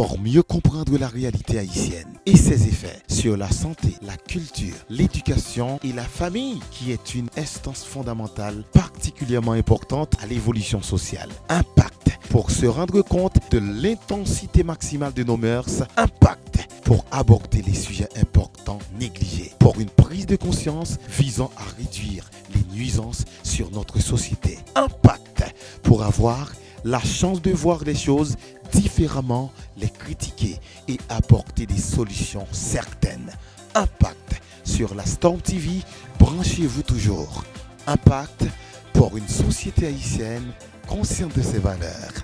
pour mieux comprendre la réalité haïtienne et ses effets sur la santé, la culture, l'éducation et la famille, qui est une instance fondamentale particulièrement importante à l'évolution sociale. Impact pour se rendre compte de l'intensité maximale de nos mœurs. Impact pour aborder les sujets importants négligés. Pour une prise de conscience visant à réduire les nuisances sur notre société. Impact pour avoir la chance de voir les choses différemment, les critiquer et apporter des solutions certaines. Impact sur la Storm TV, branchez-vous toujours. Impact pour une société haïtienne consciente de ses valeurs.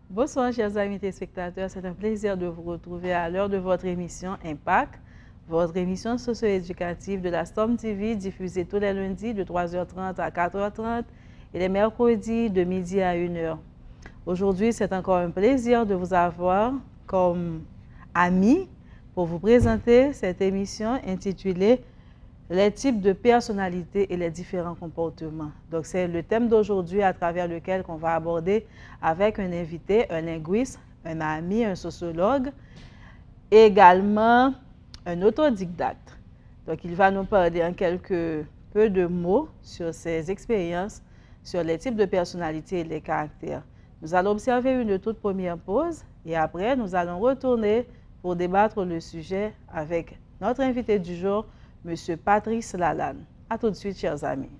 Bonsoir chers amis téléspectateurs, c'est un plaisir de vous retrouver à l'heure de votre émission Impact, votre émission socio-éducative de la Storm TV diffusée tous les lundis de 3h30 à 4h30 et les mercredis de midi à 1h. Aujourd'hui, c'est encore un plaisir de vous avoir comme amis pour vous présenter cette émission intitulée les types de personnalités et les différents comportements. Donc, c'est le thème d'aujourd'hui à travers lequel on va aborder avec un invité, un linguiste, un ami, un sociologue, et également un autodidacte. Donc, il va nous parler en quelques peu de mots sur ses expériences, sur les types de personnalités et les caractères. Nous allons observer une toute première pause et après, nous allons retourner pour débattre le sujet avec notre invité du jour, Monsieur Patrice Lalanne. À tout de suite, chers amis.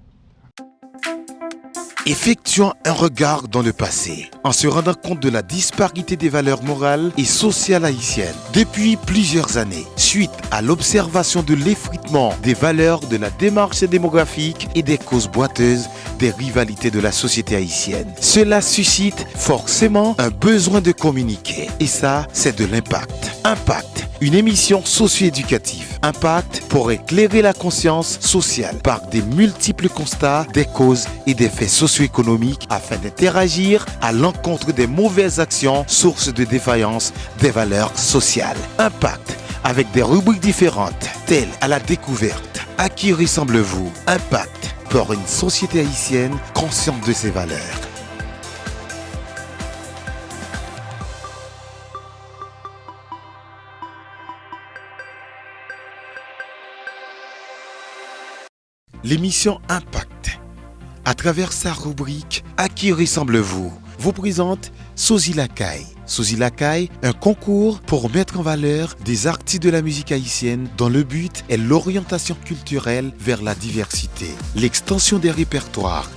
Effectuons un regard dans le passé, en se rendant compte de la disparité des valeurs morales et sociales haïtiennes depuis plusieurs années, suite à l'observation de l'effritement des valeurs de la démarche démographique et des causes boiteuses des rivalités de la société haïtienne. Cela suscite forcément un besoin de communiquer, et ça, c'est de l'impact. Impact, une émission socio-éducative. Impact pour éclairer la conscience sociale par des multiples constats, des causes et des faits socio-économiques afin d'interagir à l'encontre des mauvaises actions, sources de défaillance des valeurs sociales. Impact avec des rubriques différentes telles à la découverte. À qui ressemblez-vous? Impact pour une société haïtienne consciente de ses valeurs. L'émission Impact, à travers sa rubrique « À qui ressemblez-vous ?», vous présente Sozy Lacaille. Sozy Lacaille, un concours pour mettre en valeur des artistes de la musique haïtienne dont le but est l'orientation culturelle vers la diversité, l'extension des répertoires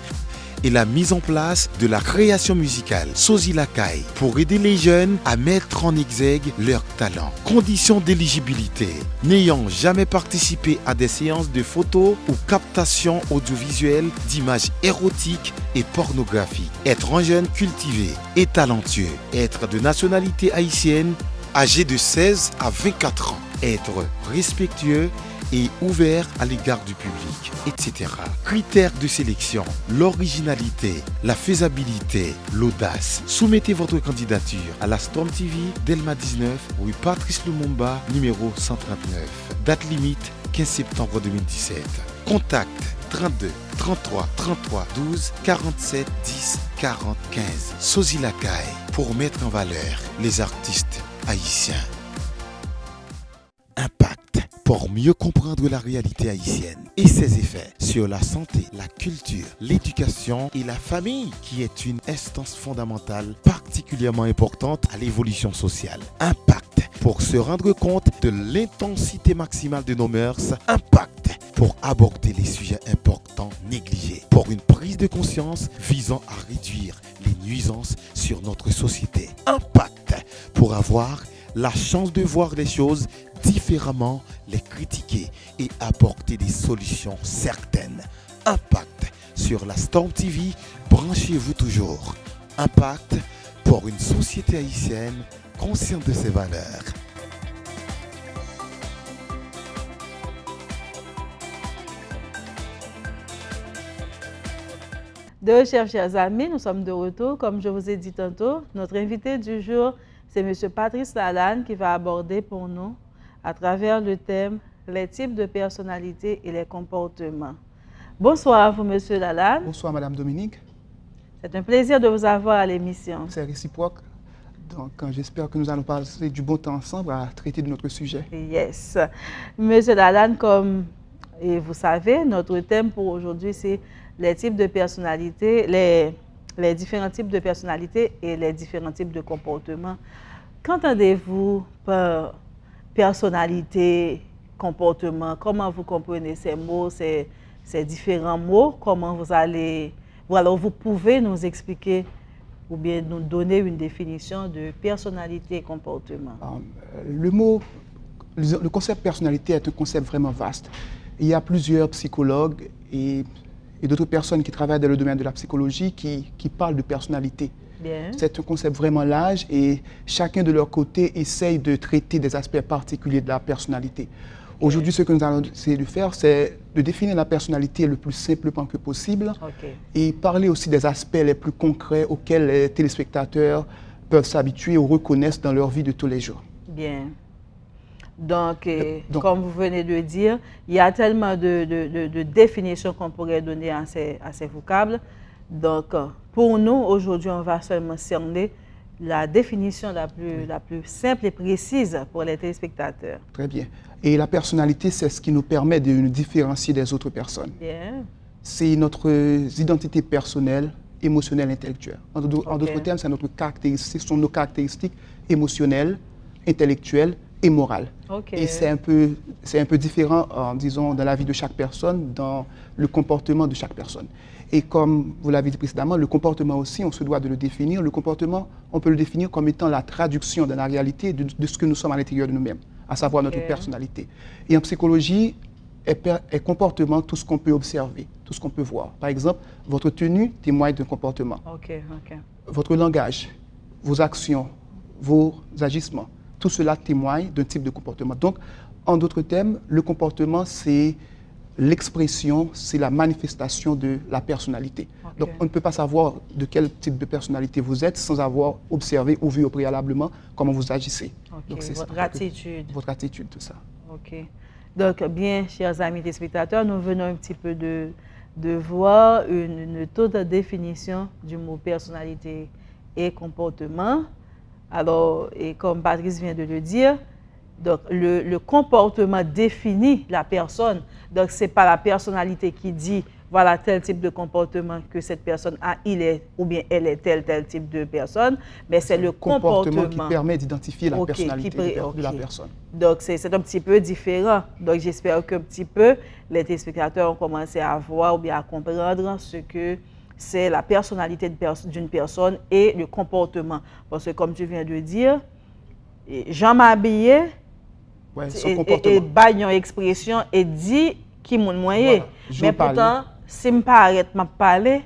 et la mise en place de la création musicale. Sozy Lacaille, pour aider les jeunes à mettre en exergue leurs talents. Conditions d'éligibilité: n'ayant jamais participé à des séances de photos ou captation audiovisuelle d'images érotiques et pornographiques. Être un jeune cultivé et talentueux. Être de nationalité haïtienne, âgé de 16 à 24 ans. Être respectueux et ouvert à l'égard du public, etc. Critères de sélection: l'originalité, la faisabilité, l'audace. Soumettez votre candidature à la Storm TV, Delma 19, rue Patrice Lumumba, numéro 139. Date limite 15 septembre 2017. Contact 32 33 33 12 47 10 40 15. Sozy Lacaille, pour mettre en valeur les artistes haïtiens. Impact pour mieux comprendre la réalité haïtienne et ses effets sur la santé, la culture, l'éducation et la famille, qui est une instance fondamentale particulièrement importante à l'évolution sociale. Impact pour se rendre compte de l'intensité maximale de nos mœurs. Impact pour aborder les sujets importants négligés. Pour une prise de conscience visant à réduire les nuisances sur notre société. Impact pour avoir la chance de voir les choses différemment, les critiquer et apporter des solutions certaines. Impact sur la Storm TV, branchez-vous toujours. Impact pour une société haïtienne consciente de ses valeurs. De recherche, chers amis, nous sommes de retour. Comme je vous ai dit tantôt, notre invité du jour, c'est M. Patrice Lalanne qui va aborder pour nous, à travers le thème « Les types de personnalités et les comportements ». Bonsoir à vous, Monsieur Lalanne. Bonsoir, Madame Dominique. C'est un plaisir de vous avoir à l'émission. C'est réciproque. Donc, j'espère que nous allons passer du bon temps ensemble à traiter de notre sujet. Yes. Monsieur Lalanne, comme vous savez, notre thème pour aujourd'hui, c'est les types de personnalités, les différents types de personnalités et les différents types de comportements. Qu'entendez-vous par personnalité, comportement? Comment vous comprenez ces mots, ces différents mots? Comment vous pouvez nous expliquer ou bien nous donner une définition de personnalité et comportement? Le concept personnalité est un concept vraiment vaste. Il y a plusieurs psychologues et d'autres personnes qui travaillent dans le domaine de la psychologie qui parlent de personnalité. C'est un concept vraiment large et chacun de leur côté essaye de traiter des aspects particuliers de la personnalité. Aujourd'hui, ce que nous allons essayer de faire, c'est de définir la personnalité le plus simplement que possible et parler aussi des aspects les plus concrets auxquels les téléspectateurs peuvent s'habituer ou reconnaissent dans leur vie de tous les jours. Bien. Donc, comme vous venez de dire, il y a tellement de définitions qu'on pourrait donner à ces vocables. Donc, pour nous, aujourd'hui, on va seulement cerner la définition la plus simple et précise pour les téléspectateurs. Très bien. Et la personnalité, c'est ce qui nous permet de nous différencier des autres personnes. Bien. C'est notre identité personnelle, émotionnelle, intellectuelle. En d'autres termes, c'est notre caractéristique, ce sont nos caractéristiques émotionnelles, intellectuelles et morales. Et c'est un peu différent, disons, dans la vie de chaque personne, dans le comportement de chaque personne. Et comme vous l'avez dit précédemment, le comportement aussi, on se doit de le définir. Le comportement, on peut le définir comme étant la traduction de la réalité de ce que nous sommes à l'intérieur de nous-mêmes, à savoir notre personnalité. Et en psychologie, est comportement tout ce qu'on peut observer, tout ce qu'on peut voir. Par exemple, votre tenue témoigne d'un comportement. Votre langage, vos actions, vos agissements, tout cela témoigne d'un type de comportement. Donc, en d'autres termes, le comportement, c'est l'expression, c'est la manifestation de la personnalité. Donc, on ne peut pas savoir de quel type de personnalité vous êtes sans avoir observé ou vu au préalablement comment vous agissez. Donc, c'est votre attitude. Votre attitude, tout ça. Donc, bien, chers amis téléspectateurs, nous venons un petit peu de voir une toute définition du mot personnalité et comportement. Alors, et comme Patrice vient de le dire, donc le comportement définit la personne. Donc, ce n'est pas la personnalité qui dit, voilà tel type de comportement que cette personne a, il est ou bien elle est tel type de personne, mais c'est le comportement qui permet d'identifier la personnalité de la personne. Donc, c'est un petit peu différent. Donc, j'espère qu'un petit peu, les téléspectateurs ont commencé à voir ou bien à comprendre ce que c'est la personnalité d'une personne et le comportement. Parce que, comme tu viens de dire, Jean m'habillé et baille une expression et dit qui m'ont moyen. Mais pourtant, si je m'arrête à parler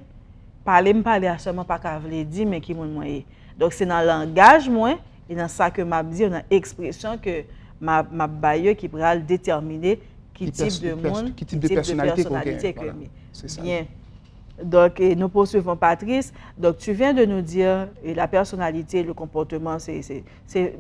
à seulement pas qu'à vous dire, mais qui m'ont moyen. Donc, c'est dans le langage, moi, et dans ça que m'a dit, dans l'expression que m'a baille qui pourra déterminer quel type de monde, quel type de personnalité que c'est ça. Bien. Donc, nous poursuivons Patrice. Donc, tu viens de nous dire la personnalité, le comportement, c'est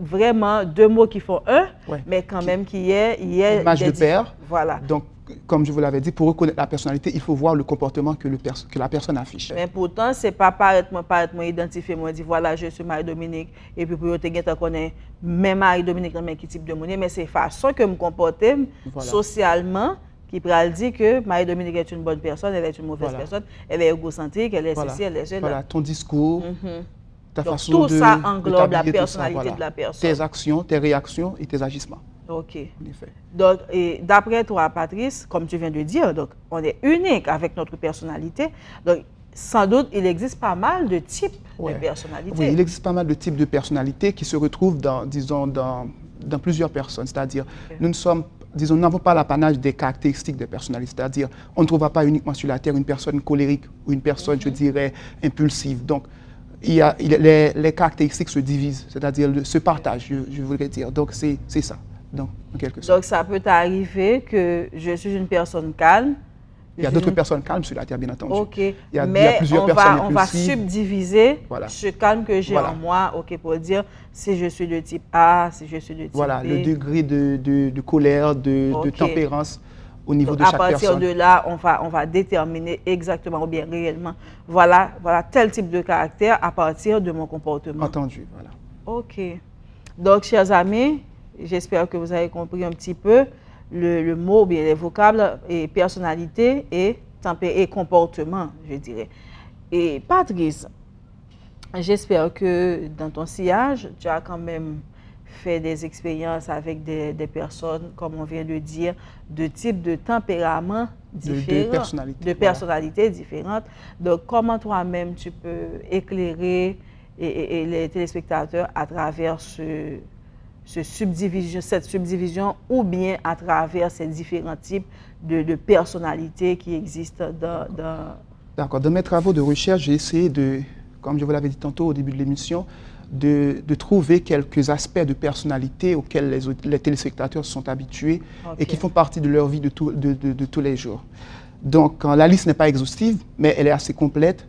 vraiment deux mots qui font un, mais quand même qu'il y ait image de pair. Voilà. Donc, comme je vous l'avais dit, pour reconnaître la personnalité, il faut voir le comportement que la personne affiche. Mais pourtant, ce n'est pas paraître identifier, moi, dire voilà, je suis Marie-Dominique, et puis pour te connaître même Marie-Dominique, mais qui type de monnaie, mais c'est façon que me comporter socialement. Qui pourra dire que Marie-Dominique est une bonne personne, elle est une mauvaise personne, elle est égocentrique, elle est ceci, elle est cela. Voilà, ton discours, ta donc, façon tout ça englobe la personnalité de la personne. Tes actions, tes réactions et tes agissements. OK. En effet. Donc, d'après toi, Patrice, comme tu viens de dire, donc, on est unique avec notre personnalité. Donc, sans doute, il existe pas mal de types de personnalités. Oui, il existe pas mal de types de personnalités qui se retrouvent dans plusieurs personnes. C'est-à-dire, nous n'avons pas l'apanage des caractéristiques des personnalités. C'est-à-dire, on ne trouvera pas uniquement sur la Terre une personne colérique ou une personne, je dirais, impulsive. Donc, les caractéristiques se divisent, c'est-à-dire se partagent, je voudrais dire. Donc, c'est ça, donc, en quelque sorte. Donc, ça peut arriver que je suis une personne calme. Il y a d'autres personnes calmes sur la Terre, bien entendu. OK. Mais on va subdiviser ce calme que j'ai en moi, pour dire si je suis de type A, si je suis de type B. Voilà, le degré de colère, de tempérance au niveau Donc, de chaque personne. À partir de là, on va déterminer exactement ou bien réellement, voilà tel type de caractère à partir de mon comportement. Entendu, voilà. OK. Donc, chers amis, j'espère que vous avez compris un petit peu le mot, bien les vocables et personnalité et comportement, je dirais. Et Patrice, j'espère que dans ton sillage, tu as quand même fait des expériences avec des personnes, comme on vient de dire, de types de tempéraments différents, de personnalités différentes. Donc, comment toi-même tu peux éclairer et les téléspectateurs à travers cette subdivision ou bien à travers ces différents types de personnalités qui existent dans... D'accord. Dans mes travaux de recherche, j'ai essayé de, comme je vous l'avais dit tantôt au début de l'émission, de trouver quelques aspects de personnalité auxquels les téléspectateurs sont habitués et qui font partie de leur vie de tous les jours. Donc, la liste n'est pas exhaustive, mais elle est assez complète,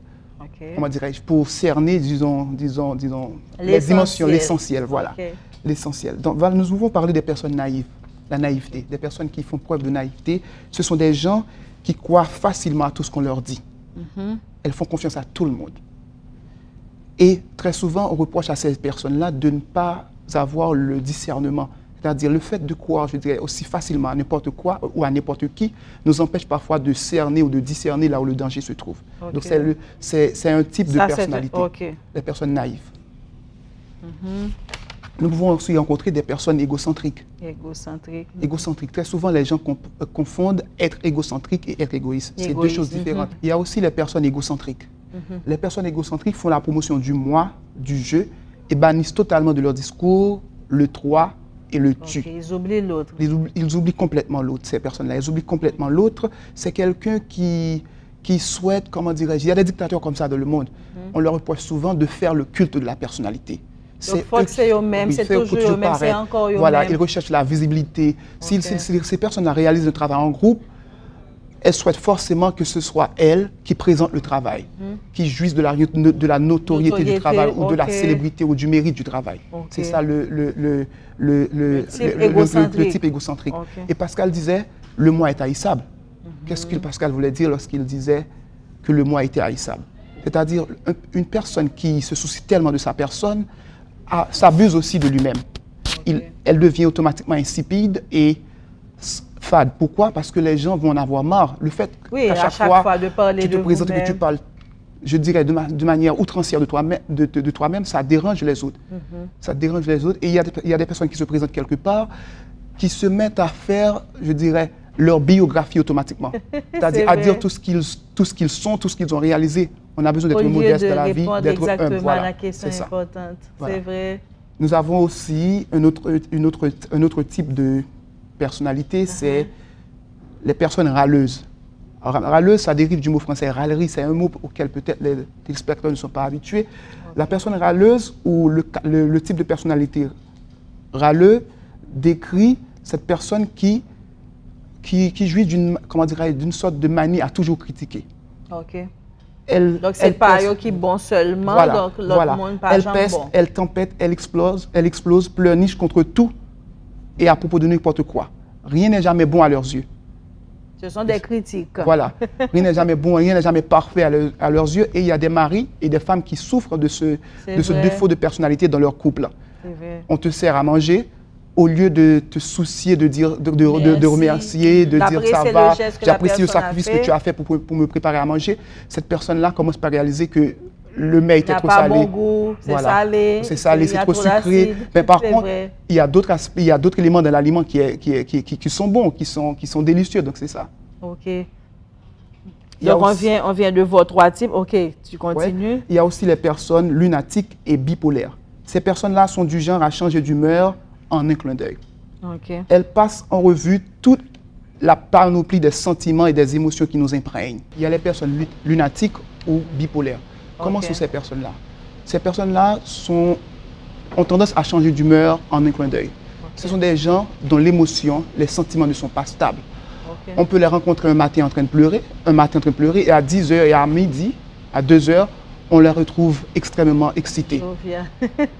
comment dirais-je, pour cerner, disons les dimensions, l'essentiel, voilà, l'essentiel. Donc, nous pouvons parler des personnes naïves, la naïveté, des personnes qui font preuve de naïveté. Ce sont des gens qui croient facilement à tout ce qu'on leur dit. Elles font confiance à tout le monde. Et très souvent, on reproche à ces personnes-là de ne pas avoir le discernement. C'est-à-dire le fait de croire, je dirais, aussi facilement à n'importe quoi ou à n'importe qui nous empêche parfois de cerner ou de discerner là où le danger se trouve. Donc c'est un type de personnalité, les personnes naïves. Nous pouvons aussi rencontrer des personnes égocentriques. Égocentriques. Très souvent, les gens confondent être égocentrique et être égoïste. C'est deux choses différentes. Il y a aussi les personnes égocentriques. Les personnes égocentriques font la promotion du moi, du je, et bannissent totalement de leur discours le toi et le tu. Ils oublient l'autre. Ils oublient complètement l'autre, ces personnes-là. Ils oublient complètement l'autre. C'est quelqu'un qui souhaite, comment dirais-je, il y a des dictateurs comme ça dans le monde. On leur reproche souvent de faire le culte de la personnalité. Donc, faut que c'est eux-mêmes, c'est toujours eux-mêmes, c'est encore eux-mêmes. Voilà, ils recherchent la visibilité. Si ces personnes réalisent le travail en groupe, elles souhaitent forcément que ce soit elles qui présentent le travail, qui jouissent de la notoriété du travail ou de la célébrité ou du mérite du travail. C'est ça le type égocentrique. Et Pascal disait, le moi est haïssable. Qu'est-ce que Pascal voulait dire lorsqu'il disait que le moi était haïssable? C'est-à-dire une personne qui se soucie tellement de sa personne s'abuse aussi de lui-même. Elle devient automatiquement insipide et fade. Pourquoi? Parce que les gens vont en avoir marre. Le fait qu'à chaque fois de parler tu te présentes et que tu parles, je dirais, de manière outrancière de toi-même, ça dérange les autres. Ça dérange les autres. Et il y a des personnes qui se présentent quelque part, qui se mettent à faire, je dirais, leur biographie automatiquement. C'est-à-dire à dire tout ce qu'ils sont, tout ce qu'ils ont réalisé. On a besoin d'être modeste dans la vie, d'être humble. Voilà, la question est importante. Voilà. C'est vrai. Nous avons aussi un autre type de personnalité, c'est les personnes râleuses. Alors, râleuse, ça dérive du mot français râlerie, c'est un mot auquel peut-être les téléspectateurs ne sont pas habitués. La personne râleuse ou le type de personnalité râleux décrit cette personne qui jouit d'une sorte de manie à toujours critiquer. Donc c'est pas eux qui bon seulement, donc l'autre monde pas jamais bon. Elle tempête, elle explose, pleurniche contre tout et à propos de n'importe quoi. Rien n'est jamais bon à leurs yeux. Ce sont des critiques. Voilà. Rien n'est jamais bon, rien n'est jamais parfait à leurs yeux. Et il y a des maris et des femmes qui souffrent de ce défaut de personnalité dans leur couple. On te sert à manger. Au lieu de te soucier de remercier, de dire ça va, j'apprécie le sacrifice que tu as fait pour me préparer à manger, cette personne-là commence par réaliser que le mets était trop salé. Pas bon goût, c'est salé. C'est salé, c'est trop sucré. Mais par contre, il y a d'autres éléments dans l'aliment qui sont bons, qui sont délicieux. Donc c'est ça. OK. Donc on vient de vos trois types. OK, tu continues. Ouais. Il y a aussi les personnes lunatiques et bipolaires. Ces personnes-là sont du genre à changer d'humeur en un clin d'œil. Elles passent en revue toute la panoplie des sentiments et des émotions qui nous imprègnent. Il y a les personnes lunatiques ou bipolaires. Comment sont ces personnes-là? Ces personnes-là ont tendance à changer d'humeur en un clin d'œil. Ce sont des gens dont l'émotion, les sentiments ne sont pas stables. On peut les rencontrer un matin en train de pleurer, et à 10h et à midi, à 2h, on les retrouve extrêmement excités.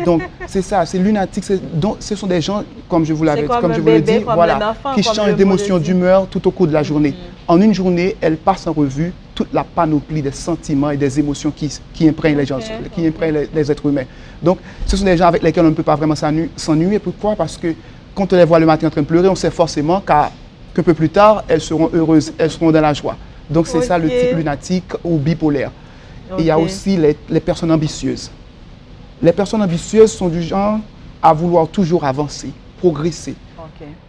Donc, c'est ça, c'est lunatique. Ce sont des gens, comme je vous l'ai dit, voilà, qui changent d'émotion, d'humeur tout au cours de la journée. En une journée, elles passent en revue toute la panoplie des sentiments et des émotions qui imprègnent les gens, qui imprègnent les êtres humains. Donc, ce sont des gens avec lesquels on ne peut pas vraiment s'ennuyer. Pourquoi? Parce que quand on les voit le matin en train de pleurer, on sait forcément qu'un peu plus tard, elles seront heureuses, elles seront dans la joie. Donc, c'est ça le type lunatique ou bipolaire. Il y a aussi les personnes ambitieuses. Les personnes ambitieuses sont du genre à vouloir toujours avancer, progresser,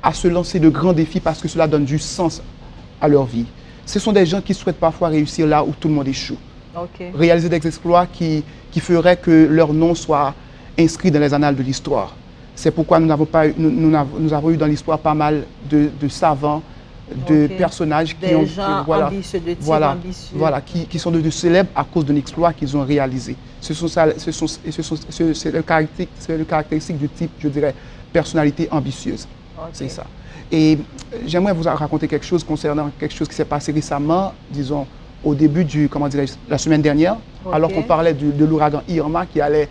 à se lancer de grands défis parce que cela donne du sens à leur vie. Ce sont des gens qui souhaitent parfois réussir là où tout le monde échoue. Réaliser des exploits qui feraient que leur nom soit inscrit dans les annales de l'histoire. C'est pourquoi nous avons eu dans l'histoire pas mal de savants, de personnages qui ont ambitieux, de type ambitieux. Qui sont devenus célèbres à cause d'un exploit qu'ils ont réalisé. C'est le caractéristique du type, je dirais, personnalité ambitieuse. C'est ça. Et j'aimerais vous raconter quelque chose concernant quelque chose qui s'est passé récemment, disons, au début la semaine dernière, alors qu'on parlait de l'ouragan Irma qui allait,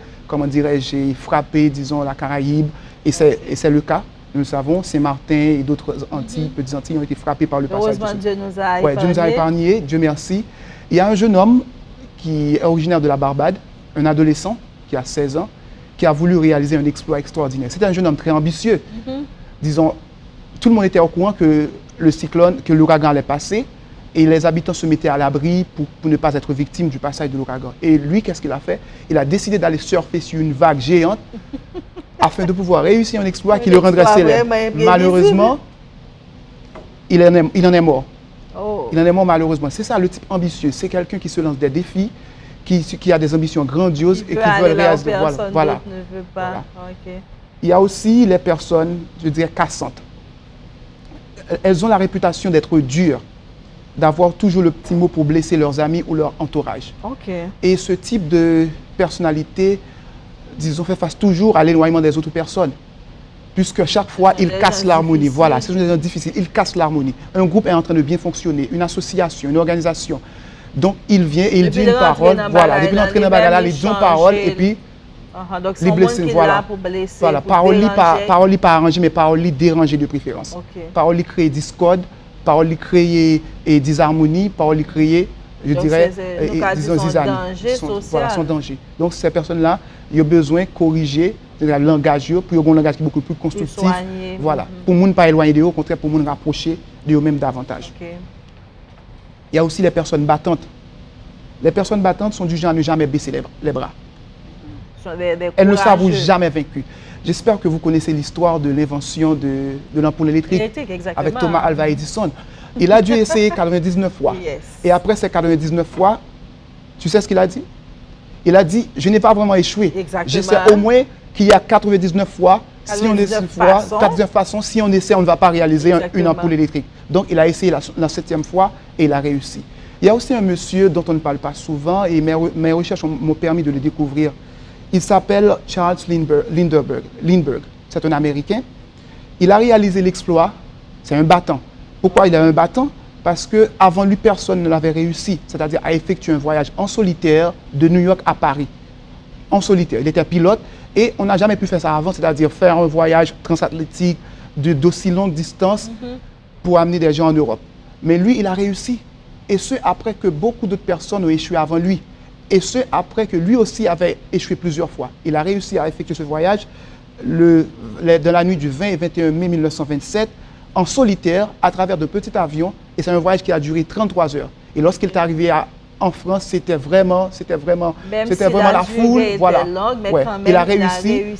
frapper, disons, la Caraïbe. Et c'est le cas. Nous le savons, Saint-Martin et d'autres Antilles, petites Antilles ont été frappés par le passage. Heureusement, Dieu nous a épargnés. Dieu nous a épargnés, Dieu merci. Il y a un jeune homme qui est originaire de la Barbade, un adolescent qui a 16 ans, qui a voulu réaliser un exploit extraordinaire. C'était un jeune homme très ambitieux. Disons, tout le monde était au courant que l'ouragan allait passer et les habitants se mettaient à l'abri pour ne pas être victimes du passage de l'ouragan. Et lui, qu'est-ce qu'il a fait? Il a décidé d'aller surfer sur une vague géante afin de pouvoir réussir un exploit qui le rendrait célèbre. Malheureusement, il en est mort. Il en est mort malheureusement. C'est ça le type ambitieux. C'est quelqu'un qui se lance des défis, qui a des ambitions grandioses et qui veut réaliser. Voilà. Ne veut pas. Il y a aussi les personnes, je dirais, cassantes. Elles ont la réputation d'être dures, d'avoir toujours le petit mot pour blesser leurs amis ou leur entourage. Et ce type de personnalité, disons, fait face toujours à l'éloignement des autres personnes, puisque chaque fois, ils cassent l'harmonie. Voilà, c'est des gens difficiles, ils cassent l'harmonie. Un groupe est en train de bien fonctionner, une association, une organisation. Donc, il vient et il dit une parole. Voilà, depuis l'entrée dans la bagarre, il dit une parole et puis les blessés. Voilà, voilà. Parole pas arrangée, mais parole dérangée de préférence. Parole créée discorde, parole créée disharmonie, parole créée, je dirais, disons, son danger. Donc, ces personnes-là, ils ont besoin de corriger le langage, pour avoir un langage qui est beaucoup plus constructif. Voilà. Pour ne pas éloigner de eux, au contraire, pour nous rapprocher de eux-mêmes davantage. Il y a aussi les personnes battantes. Les personnes battantes sont du genre à ne jamais baisser les bras. Elles ne s'avouent jamais vaincues. J'espère que vous connaissez l'histoire de l'invention de l'ampoule électrique avec Thomas Alva Edison. Il a dû essayer 99 fois. Et après ces 99 fois, tu sais ce qu'il a dit? Il a dit, je n'ai pas vraiment échoué. Je sais au moins qu'il y a 99 fois, si on essaie, 99 façons, si on essaie, on ne va pas réaliser une ampoule électrique. Donc, il a essayé la 7e fois et il a réussi. Il y a aussi un monsieur dont on ne parle pas souvent et mes recherches m'ont permis de le découvrir. Il s'appelle Charles Lindbergh. C'est un Américain. Il a réalisé l'exploit. C'est un battant. Pourquoi il est un battant? Parce qu'avant lui, personne ne l'avait réussi. C'est-à-dire à effectuer un voyage en solitaire de New York à Paris. En solitaire. Il était pilote et on n'a jamais pu faire ça avant, c'est-à-dire faire un voyage transatlantique d'aussi longue distance pour amener des gens en Europe. Mais lui, il a réussi. Et ce, après que beaucoup d'autres personnes ont échoué avant lui. Et ce, après que lui aussi avait échoué plusieurs fois. Il a réussi à effectuer ce voyage dans la nuit du 20 et 21 mai 1927, en solitaire, à travers de petits avions. Et c'est un voyage qui a duré 33 heures. Et lorsqu'il est arrivé en France, c'était vraiment la foule. Voilà. Il a réussi.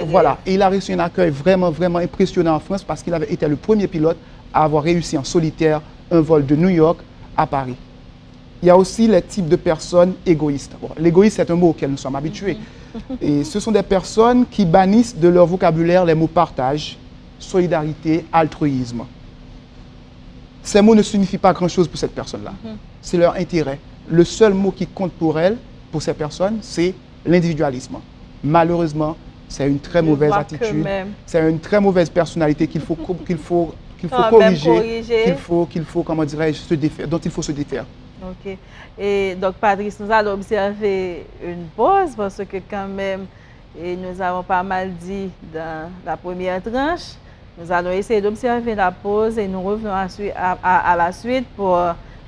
Voilà. Et il a reçu un accueil vraiment, vraiment impressionnant en France parce qu'il avait été le premier pilote à avoir réussi en solitaire un vol de New York à Paris. Il y a aussi les types de personnes égoïstes. Bon, l'égoïste, c'est un mot auquel nous sommes habitués. Et ce sont des personnes qui bannissent de leur vocabulaire les mots partage, solidarité, altruisme. Ces mots ne signifient pas grand-chose pour cette personne-là. C'est leur intérêt. Le seul mot qui compte pour elles, pour ces personnes, c'est l'individualisme. Malheureusement, c'est une très mauvaise attitude. C'est une très mauvaise personnalité qu'il faut corriger, comment dirais-je, dont il faut se défaire. OK. Et donc, Patrice, nous allons observer une pause parce que quand même, nous avons pas mal dit dans la première tranche. Nous allons essayer d'observer la pause et nous revenons à la suite pour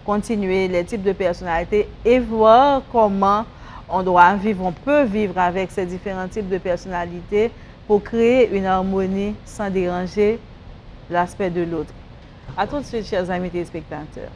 continuer les types de personnalités et voir comment on doit vivre, on peut vivre avec ces différents types de personnalités pour créer une harmonie sans déranger l'aspect de l'autre. À tout de suite, chers amis téléspectateurs.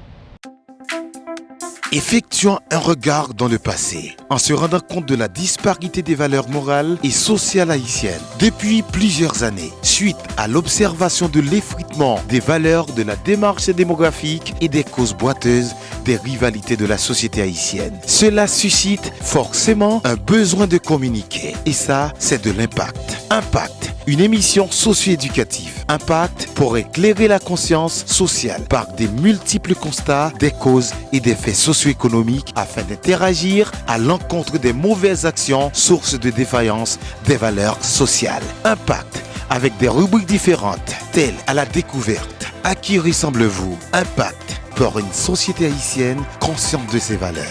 Effectuons un regard dans le passé, en se rendant compte de la disparité des valeurs morales et sociales haïtiennes. Depuis plusieurs années, suite à l'observation de l'effritement des valeurs de la démarche démographique et des causes boiteuses des rivalités de la société haïtienne, cela suscite forcément un besoin de communiquer. Et ça, c'est de l'impact. Impact, une émission socio-éducative. Impact pour éclairer la conscience sociale par des multiples constats, des causes et des faits socio-économiques afin d'interagir à l'encontre des mauvaises actions, sources de défaillance des valeurs sociales. Impact avec des rubriques différentes telles à la découverte. À qui ressemblez-vous? Impact pour une société haïtienne consciente de ses valeurs.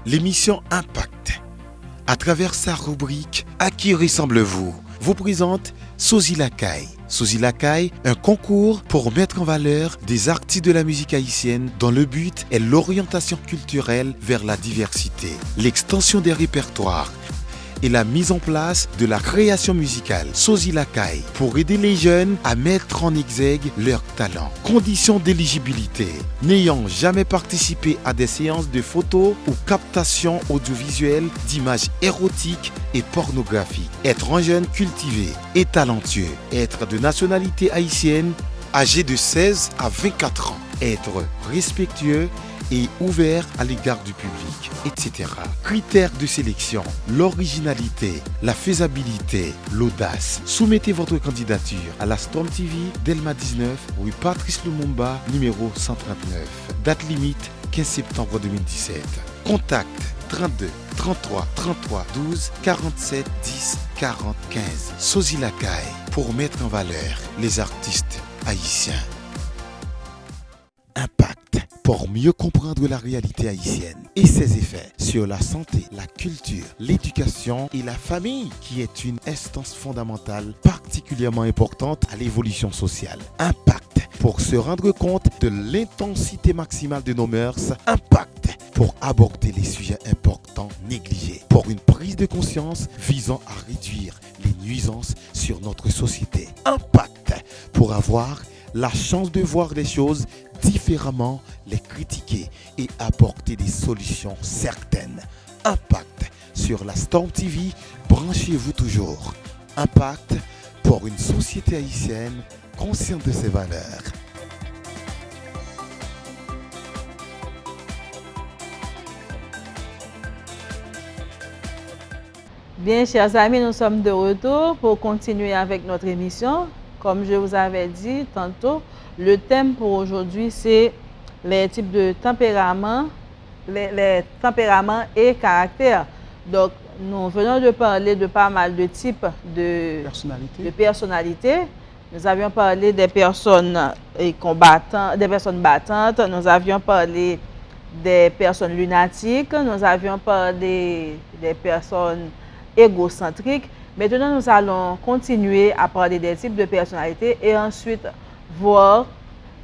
L'émission Impact, à travers sa rubrique À qui ressemblez-vous, vous présente Sosie Lacaille. Sosie Lacaille, un concours pour mettre en valeur des artistes de la musique haïtienne dont le but est l'orientation culturelle vers la diversité, l'extension des répertoires et la mise en place de la création musicale. Sosie Lacaille, pour aider les jeunes à mettre en exergue leurs talents. Conditions d'éligibilité: n'ayant jamais participé à des séances de photos ou captation audiovisuelle d'images érotiques et pornographiques. Être un jeune cultivé et talentueux. Être de nationalité haïtienne, âgé de 16 à 24 ans. Être respectueux et ouvert à l'égard du public, etc. Critères de sélection: l'originalité, la faisabilité, l'audace. Soumettez votre candidature à la Storm TV, Delma 19, rue Patrice Lumumba, numéro 139. Date limite 15 septembre 2017. Contact 32 33 33 12 47 10 40 15. Sosie Lacaille, pour mettre en valeur les artistes haïtiens. Impact, pour mieux comprendre la réalité haïtienne et ses effets sur la santé, la culture, l'éducation et la famille, qui est une instance fondamentale particulièrement importante à l'évolution sociale. Impact, pour se rendre compte de l'intensité maximale de nos mœurs. Impact, pour aborder les sujets importants négligés, pour une prise de conscience visant à réduire les nuisances sur notre société. Impact, pour avoir la chance de voir les choses différemment, les critiquer et apporter des solutions certaines. Impact sur la Storm TV, branchez-vous toujours. Impact pour une société haïtienne consciente de ses valeurs. Bien, chers amis, nous sommes de retour pour continuer avec notre émission. Comme je vous avais dit tantôt, le thème pour aujourd'hui, c'est les types de tempéraments, les tempéraments et caractères. Donc, nous venons de parler de pas mal de types de personnalités. Nous avions parlé des personnes combattantes, des personnes battantes. Nous avions parlé des personnes lunatiques. Nous avions parlé des personnes égocentriques. Maintenant, nous allons continuer à parler des types de personnalités et ensuite voir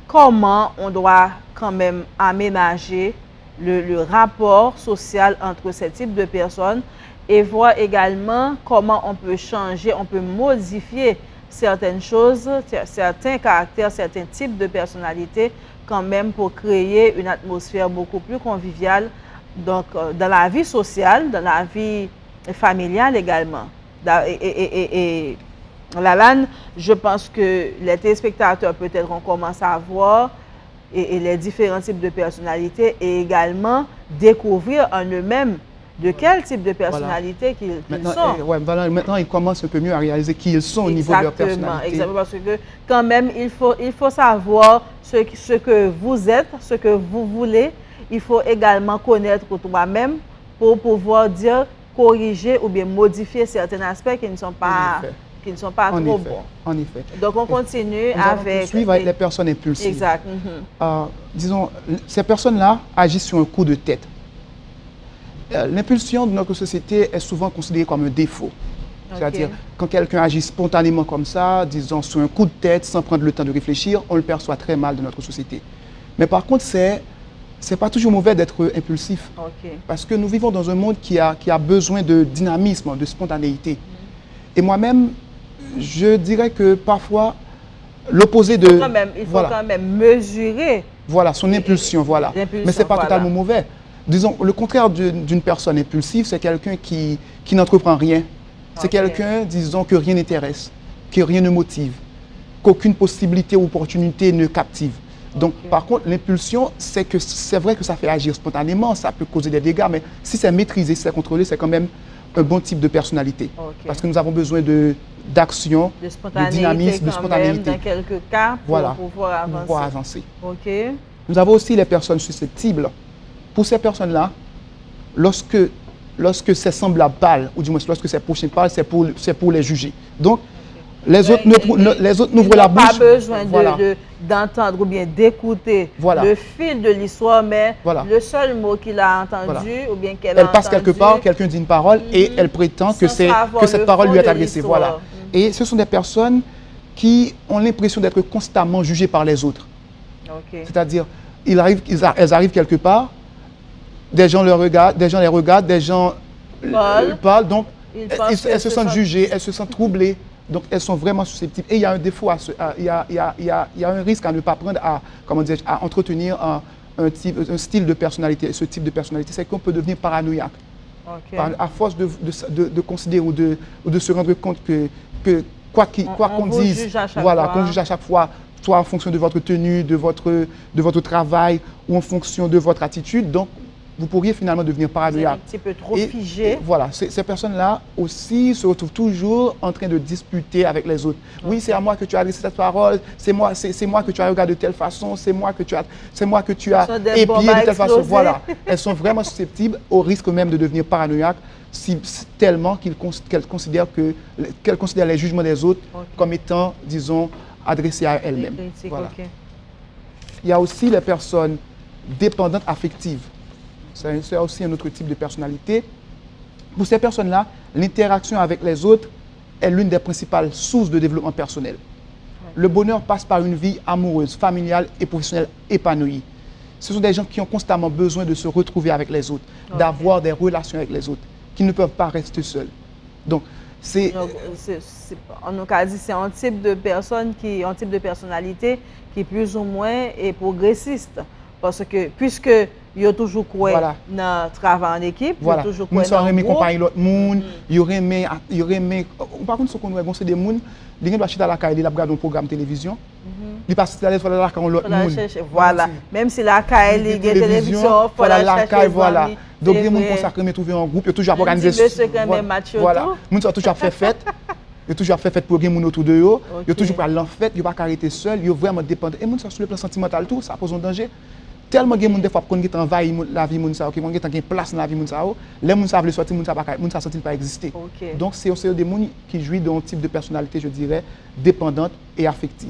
comment on doit quand même aménager le rapport social entre ces types de personnes et voir également comment on peut changer, on peut modifier certaines choses, certains caractères, certains types de personnalités quand même pour créer une atmosphère beaucoup plus conviviale donc, dans la vie sociale, dans la vie familiale également. Et Lalanne, je pense que les téléspectateurs peut-être on commence à voir et les différents types de personnalités et également découvrir en eux-mêmes de quel type de personnalité qu'ils sont. Maintenant, ils commencent un peu mieux à réaliser qui ils sont au niveau de leur personnalité. Exactement, parce que quand même, il faut savoir ce que vous êtes, ce que vous voulez. Il faut également connaître toi-même pour pouvoir dire corriger ou bien modifier certains aspects qui ne sont pas trop bons. En effet. Donc, on continue avec... Suivre avec les personnes impulsives. Exact. Disons, ces personnes-là agissent sur un coup de tête. L'impulsion de notre société est souvent considérée comme un défaut. C'est-à-dire, quand quelqu'un agit spontanément comme ça, disons, sur un coup de tête, sans prendre le temps de réfléchir, on le perçoit très mal de notre société. Mais par contre, c'est pas toujours mauvais d'être impulsif. Parce que nous vivons dans un monde qui a besoin de dynamisme, de spontanéité. Et moi-même, je dirais que parfois, l'opposé de... Il faut quand même mesurer. Voilà, son impulsion, voilà. Mais ce n'est pas totalement mauvais. Disons, le contraire d'une personne impulsive, c'est quelqu'un qui n'entreprend rien. C'est quelqu'un, disons, que rien n'intéresse, que rien ne motive, qu'aucune possibilité ou opportunité ne captive. Donc, par contre, l'impulsion, c'est vrai que ça fait agir spontanément, ça peut causer des dégâts, mais si c'est maîtrisé, si c'est contrôlé, c'est quand même un bon type de personnalité. Parce que nous avons besoin d'action, de dynamisme, de spontanéité. Dans quelques cas, pour pouvoir avancer. Nous avons aussi les personnes susceptibles. Pour ces personnes-là, lorsque c'est semblable parle, ou du moins lorsque ces prochains parlent, c'est pour les juger. Donc, les autres n'ouvrent la bouche. Pas besoin d'entendre ou bien d'écouter le fil de l'histoire, mais le seul mot qu'il a entendu ou bien qu'elle a entendu. Elle passe quelque part, quelqu'un dit une parole et elle prétend que cette parole lui est adressée. Voilà. Et ce sont des personnes qui ont l'impression d'être constamment jugées par les autres. C'est-à-dire, elles arrivent quelque part, des gens les regardent, des gens parlent, donc elles se sentent jugées, elles se sentent troublées, donc elles sont vraiment susceptibles. Et il y a un défaut, il y a un risque à ne pas prendre à entretenir un style de personnalité. Ce type de personnalité, c'est qu'on peut devenir paranoïaque. À force de considérer ou de se rendre compte que quoi qu'on dise, qu'on juge à chaque fois, soit en fonction de votre tenue, de votre travail ou en fonction de votre attitude. Donc, vous pourriez finalement devenir paranoïaque. Un petit peu trop figé. Et voilà, ces personnes-là aussi se retrouvent toujours en train de disputer avec les autres. Oui, c'est à moi que tu as adressé cette parole, c'est moi que tu as regardé de telle façon, c'est moi que tu as épié de telle façon. Voilà, elles sont vraiment susceptibles au risque même de devenir paranoïaques tellement qu'elles considèrent les jugements des autres comme étant, disons, adressés à elles-mêmes. Voilà. Il y a aussi les personnes dépendantes affectives. C'est aussi un autre type de personnalité. Pour ces personnes-là, l'interaction avec les autres est l'une des principales sources de développement personnel. Le bonheur passe par une vie amoureuse, familiale et professionnelle épanouie. Ce sont des gens qui ont constamment besoin de se retrouver avec les autres, d'avoir des relations avec les autres, qui ne peuvent pas rester seuls. Donc, on a dit c'est un type de personne un type de personnalité qui est plus ou moins progressiste. Parce que, puisque il y a toujours quoi dans le travail en équipe, il y a toujours quoi dans le groupe. Comparer l'autre monde, il y aurait aimé. Par contre, ce qu'on voit, c'est des gens qui doivent acheter à la caille, ils regardent un programme de télévision. Ils passent à l'aise pour la caille l'autre monde. Voilà. Même si la caille, il y a des télévisions, il faut la chercher. Voilà. Donc, les gens consacrés, trouver un groupe, ils ont toujours organisé. Voilà. Les gens ont toujours fait fête. Ils ont toujours fait fête pour les gens autour de eux. Ils ont toujours pas l'en fête, ils ne peuvent pas arrêter seuls, ils sont vraiment dépendants. Et les gens sur le plan sentimental, tout, ça pose un danger. Tellement que des fois qu'on envahit la vie moun sa qui ont une place dans la vie moun sa les moun sa veulent sortir moun sa sentir pas exister. Donc c'est des gens qui jouissent d'un type de personnalité, je dirais, dépendante et affective.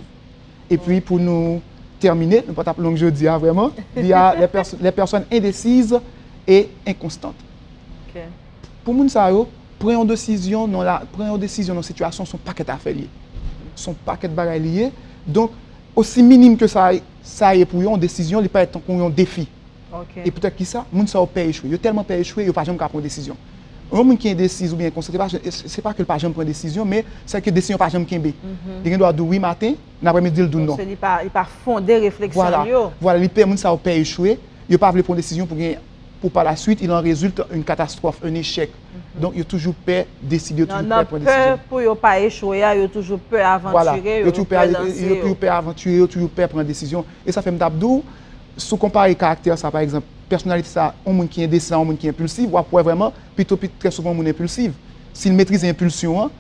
Et puis pour nous terminer, ne pas t'appeler longue jeudi vraiment, il y a les personnes indécises et inconstantes. Pour moun sa prendre une décision dans une situation sont paquet à faire lié. Sont paquet de bagages liés. Donc aussi minime que ça est pour eux, une décision, il n'est pas être un défi. Et peut-être que ça, les gens sont pas échoués. Ils ont tellement pas échoué, ils n'ont pas jamais prendre une décision. Un monde qui est indécis ou bien conscient, ce n'est pas que le pas jamais prendre une décision, mais c'est que la décision pas jamais kembe. Il doit dire oui matin, l'après-midi il dit non. Il pas fonder réflexion. Voilà, les gens sont pas échoués, ils n'ont pas voulu prendre une décision pour par la suite, il en résulte une catastrophe, un échec. Donc, il y a toujours peur de décider, il y a toujours peur pour décision. Pour ne pas échouer, il y a toujours peur d'aventurer, il y a toujours peur d'aventurer, il y a toujours peur de prendre une décision. Et ça fait m'abdou, si on compare les caractères, ça par exemple, personnalité, ça, un monde qui est indécis, un monde qui est impulsif, ou après vraiment, plutôt très souvent, un monde impulsif. S'il maîtrise l'impulsion,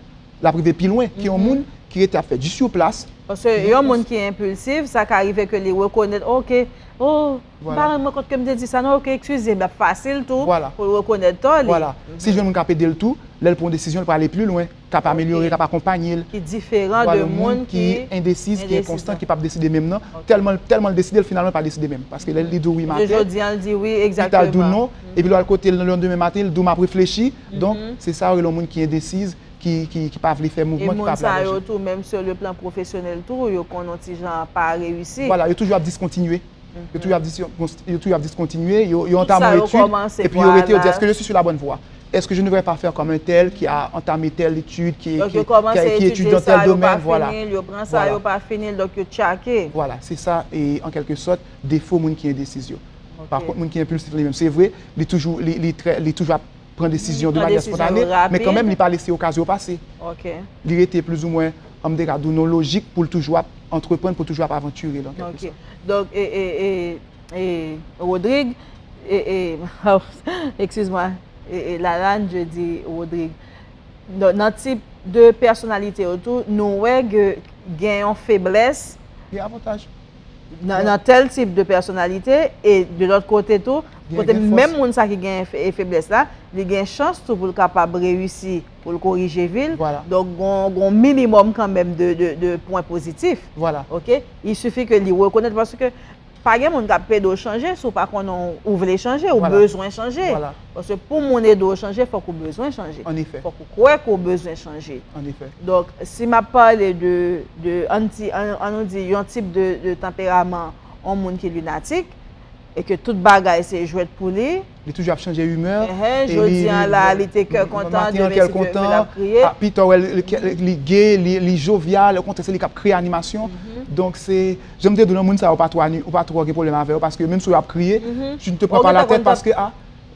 la privé plus loin, qui est un monde qui est à faire du sur place. Parce qu'il y a un monde qui est impulsif, ça arrive que les reconnaître, ok, oh, par moi, quand je me dis ça, non, ok, excusez, mais facile tout, pour reconnaître tout. Voilà. Si je veux me capter de tout, là, pour une décision, pour aller plus loin, capable améliorer, capable accompagner. Qui est différent de monde qui est indécis, qui est constant, qui ne peut pas décider même non. Tellement le décider, finalement, pas décider même. Parce que là, il dit oui, matin. Aujourd'hui, on dit oui, exactement. Il dit non, et puis l'autre côté, le lendemain matin, il dit m'a réfléchi. Donc, c'est ça, le monde qui est indécis. Qui peuvent faire mouvement, qui peuvent faire tout, même sur le plan professionnel, tout, ils n'ont pas réussi. Voilà, ils toujours discontinué. Ils toujours discontinué, ils ont entamé l'étude, et puis ils ont été dit, est-ce que je suis sur la bonne voie? Est-ce que je ne devrais pas faire comme un tel qui a entamé telle étude, qui étudie dans tel domaine? Voilà. Ils prennent ça, ils n'ont pas fini, donc ils checkent. Voilà, c'est ça, et en quelque sorte, défaut de qui est décision. Par contre, les qui est impulsif, c'est vrai, il toujours prendre des décisions de manière spontanée, mais quand même, il n'a pas laissé l'occasion passer. Il était plus ou moins non logique pour toujours entreprendre, pour toujours aventurer. Donc, Rodrigue, excuse-moi, Lalane, je dis Rodrigue, dans notre type de personnalité autour, nous gagnons faiblesse. Il y a avantage. Dans tel type de personnalité, et de l'autre côté tout, même les gens qui ont faiblesse là, ils ont une chance pour être capable de réussir, pour le corriger ville. Donc, il y a un minimum quand même de points positifs. Voilà. Okay? Il suffit que les reconnaître parce que pas de monde qui peut changer, si pas qu'on ouvre changer ou besoin de changer. Voilà. Parce que pour mon aider changer, il faut qu'on ait besoin de changer. En effet. Il faut qu'on croit qu'on a besoin de changer. En effet. Donc, si je parle un type de tempérament, un monde qui est lunatique, et que toute bagaille c'est jouer pour lui. Il toujours à changer d'humeur. Je dis là, il était content de crier. Puis il est gay, il est jovial, au contraire, il a créé animation. Donc c'est, je me dis, dans le monde, ça n'a pas trop de problème avec eux parce que même si on a crié, je ne te prends pas la tête parce que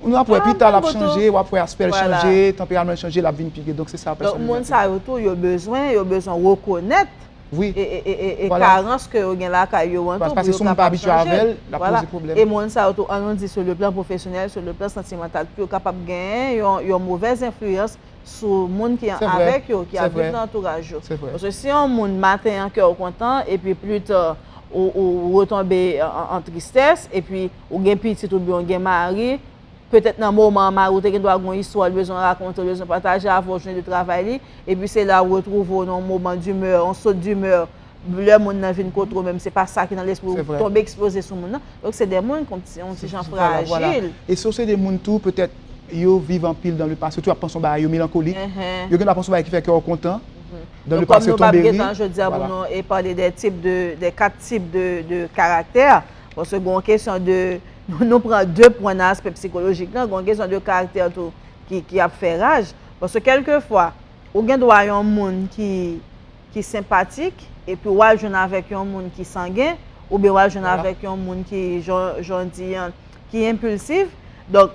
on a après puis a changé, ou après aspect changer, tempérament changer, la vie piquer. Donc c'est ça. Donc le monde ça autour, il a besoin de reconnaître. Oui. Et carence que vous avez là, parce que si on n'est pas habitué à elle, la pose problème. Et moi, ça, on dit sur le plan professionnel, sur le plan sentimental, que vous êtes capable de gagner une mauvaise influence sur le monde qui est avec vous, qui a vécu dans l'entourage. Parce que si un monde matin en cœur content, et puis plus tard, vous retombez en tristesse, et puis vous avez un petit ou bien vous avez mari, peut-être dans un moment où vous doit avoir une histoire, besoin de raconter, besoin de partager à votre journée de travail. Et puis c'est là où vous retrouvez un moment d'humeur, on saute d'humeur. Le monde n'a vu une côte même, c'est pas ça qui est dans l'esprit, vous tombez exposé sur le monde. Donc c'est des gens qui ont des gens fragiles. Et si c'est des gens tout, peut-être, ils vivent en pile dans le passé, tu as pensé à mélancolique. Ils ont pensé qui fait qu'ils sont contents. Dans le passé, je dis à vous et parler des quatre types de caractères. Parce que c'est une question de. Nous prenons deux points d'aspect psychologique. Nous avons une question de caractère qui a fait rage. Parce que quelquefois, on a un monde qui est sympathique, et puis on a avec un monde qui est sanguin, ou bien on a avec un monde qui est gentil, qui est impulsif. Donc,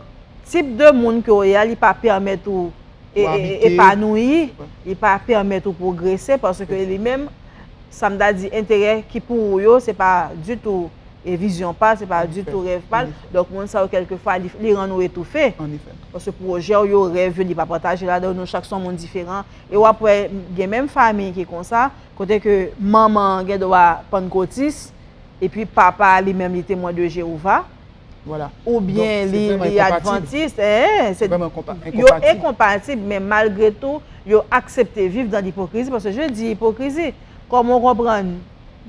type de monde que il ne peut pas permettre d'épanouir, il ne peut pas permettre de progresser, parce que lui-même, ça me dit intérêt qui pour eux, ce n'est pas du tout. Et vision pas, c'est pas du tout rêve pas. Donc, on sait quelquefois, les rend nous étouffés. Parce que pour projet, il rêve, il pas partager là, nous chaque sont monde différent. Et après, il y a même famille qui est comme ça, côté que maman doit prendre cotis, et puis papa lui-même les témoin de Jéhovah. Voilà. Ou bien les adventistes, c'est incompatible, mais malgré tout, ils acceptent de vivre dans l'hypocrisie. Parce que je dis hypocrisie, comment comprendre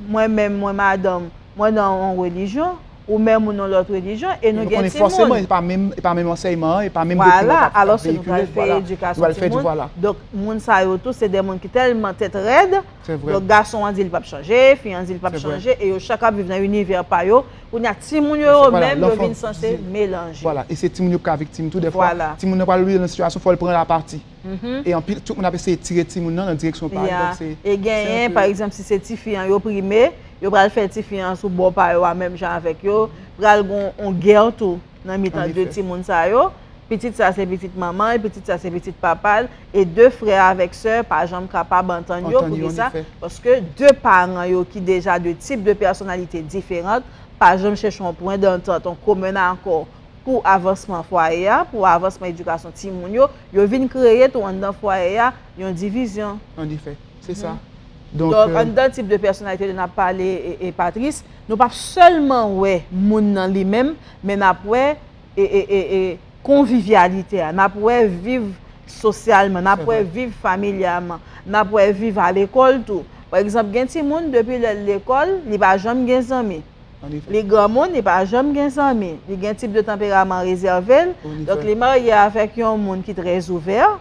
moi-même, moi madame, moi dans une religion, ou même dans l'autre religion, et nous gagnons forcément, il n'y a pas même enseignement, il n'y a pas même voilà, alors c'est nous allons faire éducation. Donc, les gens, c'est des gens qui sont tellement tête raide. Donc, garçon, on dit qu'il ne peut pas changer, fille, on dit qu'il ne peut pas changer, et chacun vit dans un univers par eux. On a des gens même qui viennent censés mélanger. Voilà, et c'est des gens qui sont victimes tout des fois. Si on n'a pas lu dans la situation, il faut le prendre la partie. Et en plus, tout le monde a essayé de tirer les gens dans la direction par et gagner, par exemple, si c'est des filles opprimées, ils vont faire des filles sous bon par eux, même gens avec eux. Ils vont faire une guerre tout dans le temps de petits gens. Petite ça c'est petite maman et petite ça c'est petite papa et deux frères avec sœurs par exemple capable d'entendre pour ça parce que deux parents qui déjà de types de personnalités différentes par exemple cherchent un point d'entente en commun encore pour avancement foyer pour avancement éducation ti moun yo viennent créer tout dans foyer une division. En effet, c'est ça. Donc un type de personnalité dont on a parlé et Patrice, nous pas seulement moun nan li même, mais n'a et convivialité, n'a vivre socialement, n'a vivre familialement, n'a vivre à l'école tout. Par exemple, gen ti moun depuis l'école, il pas jamais gen zami. Les grands monde n'est pas jamais gen zami. Il y a un type de tempérament réservé. Donc les mariés avec un monde qui est très ouvert.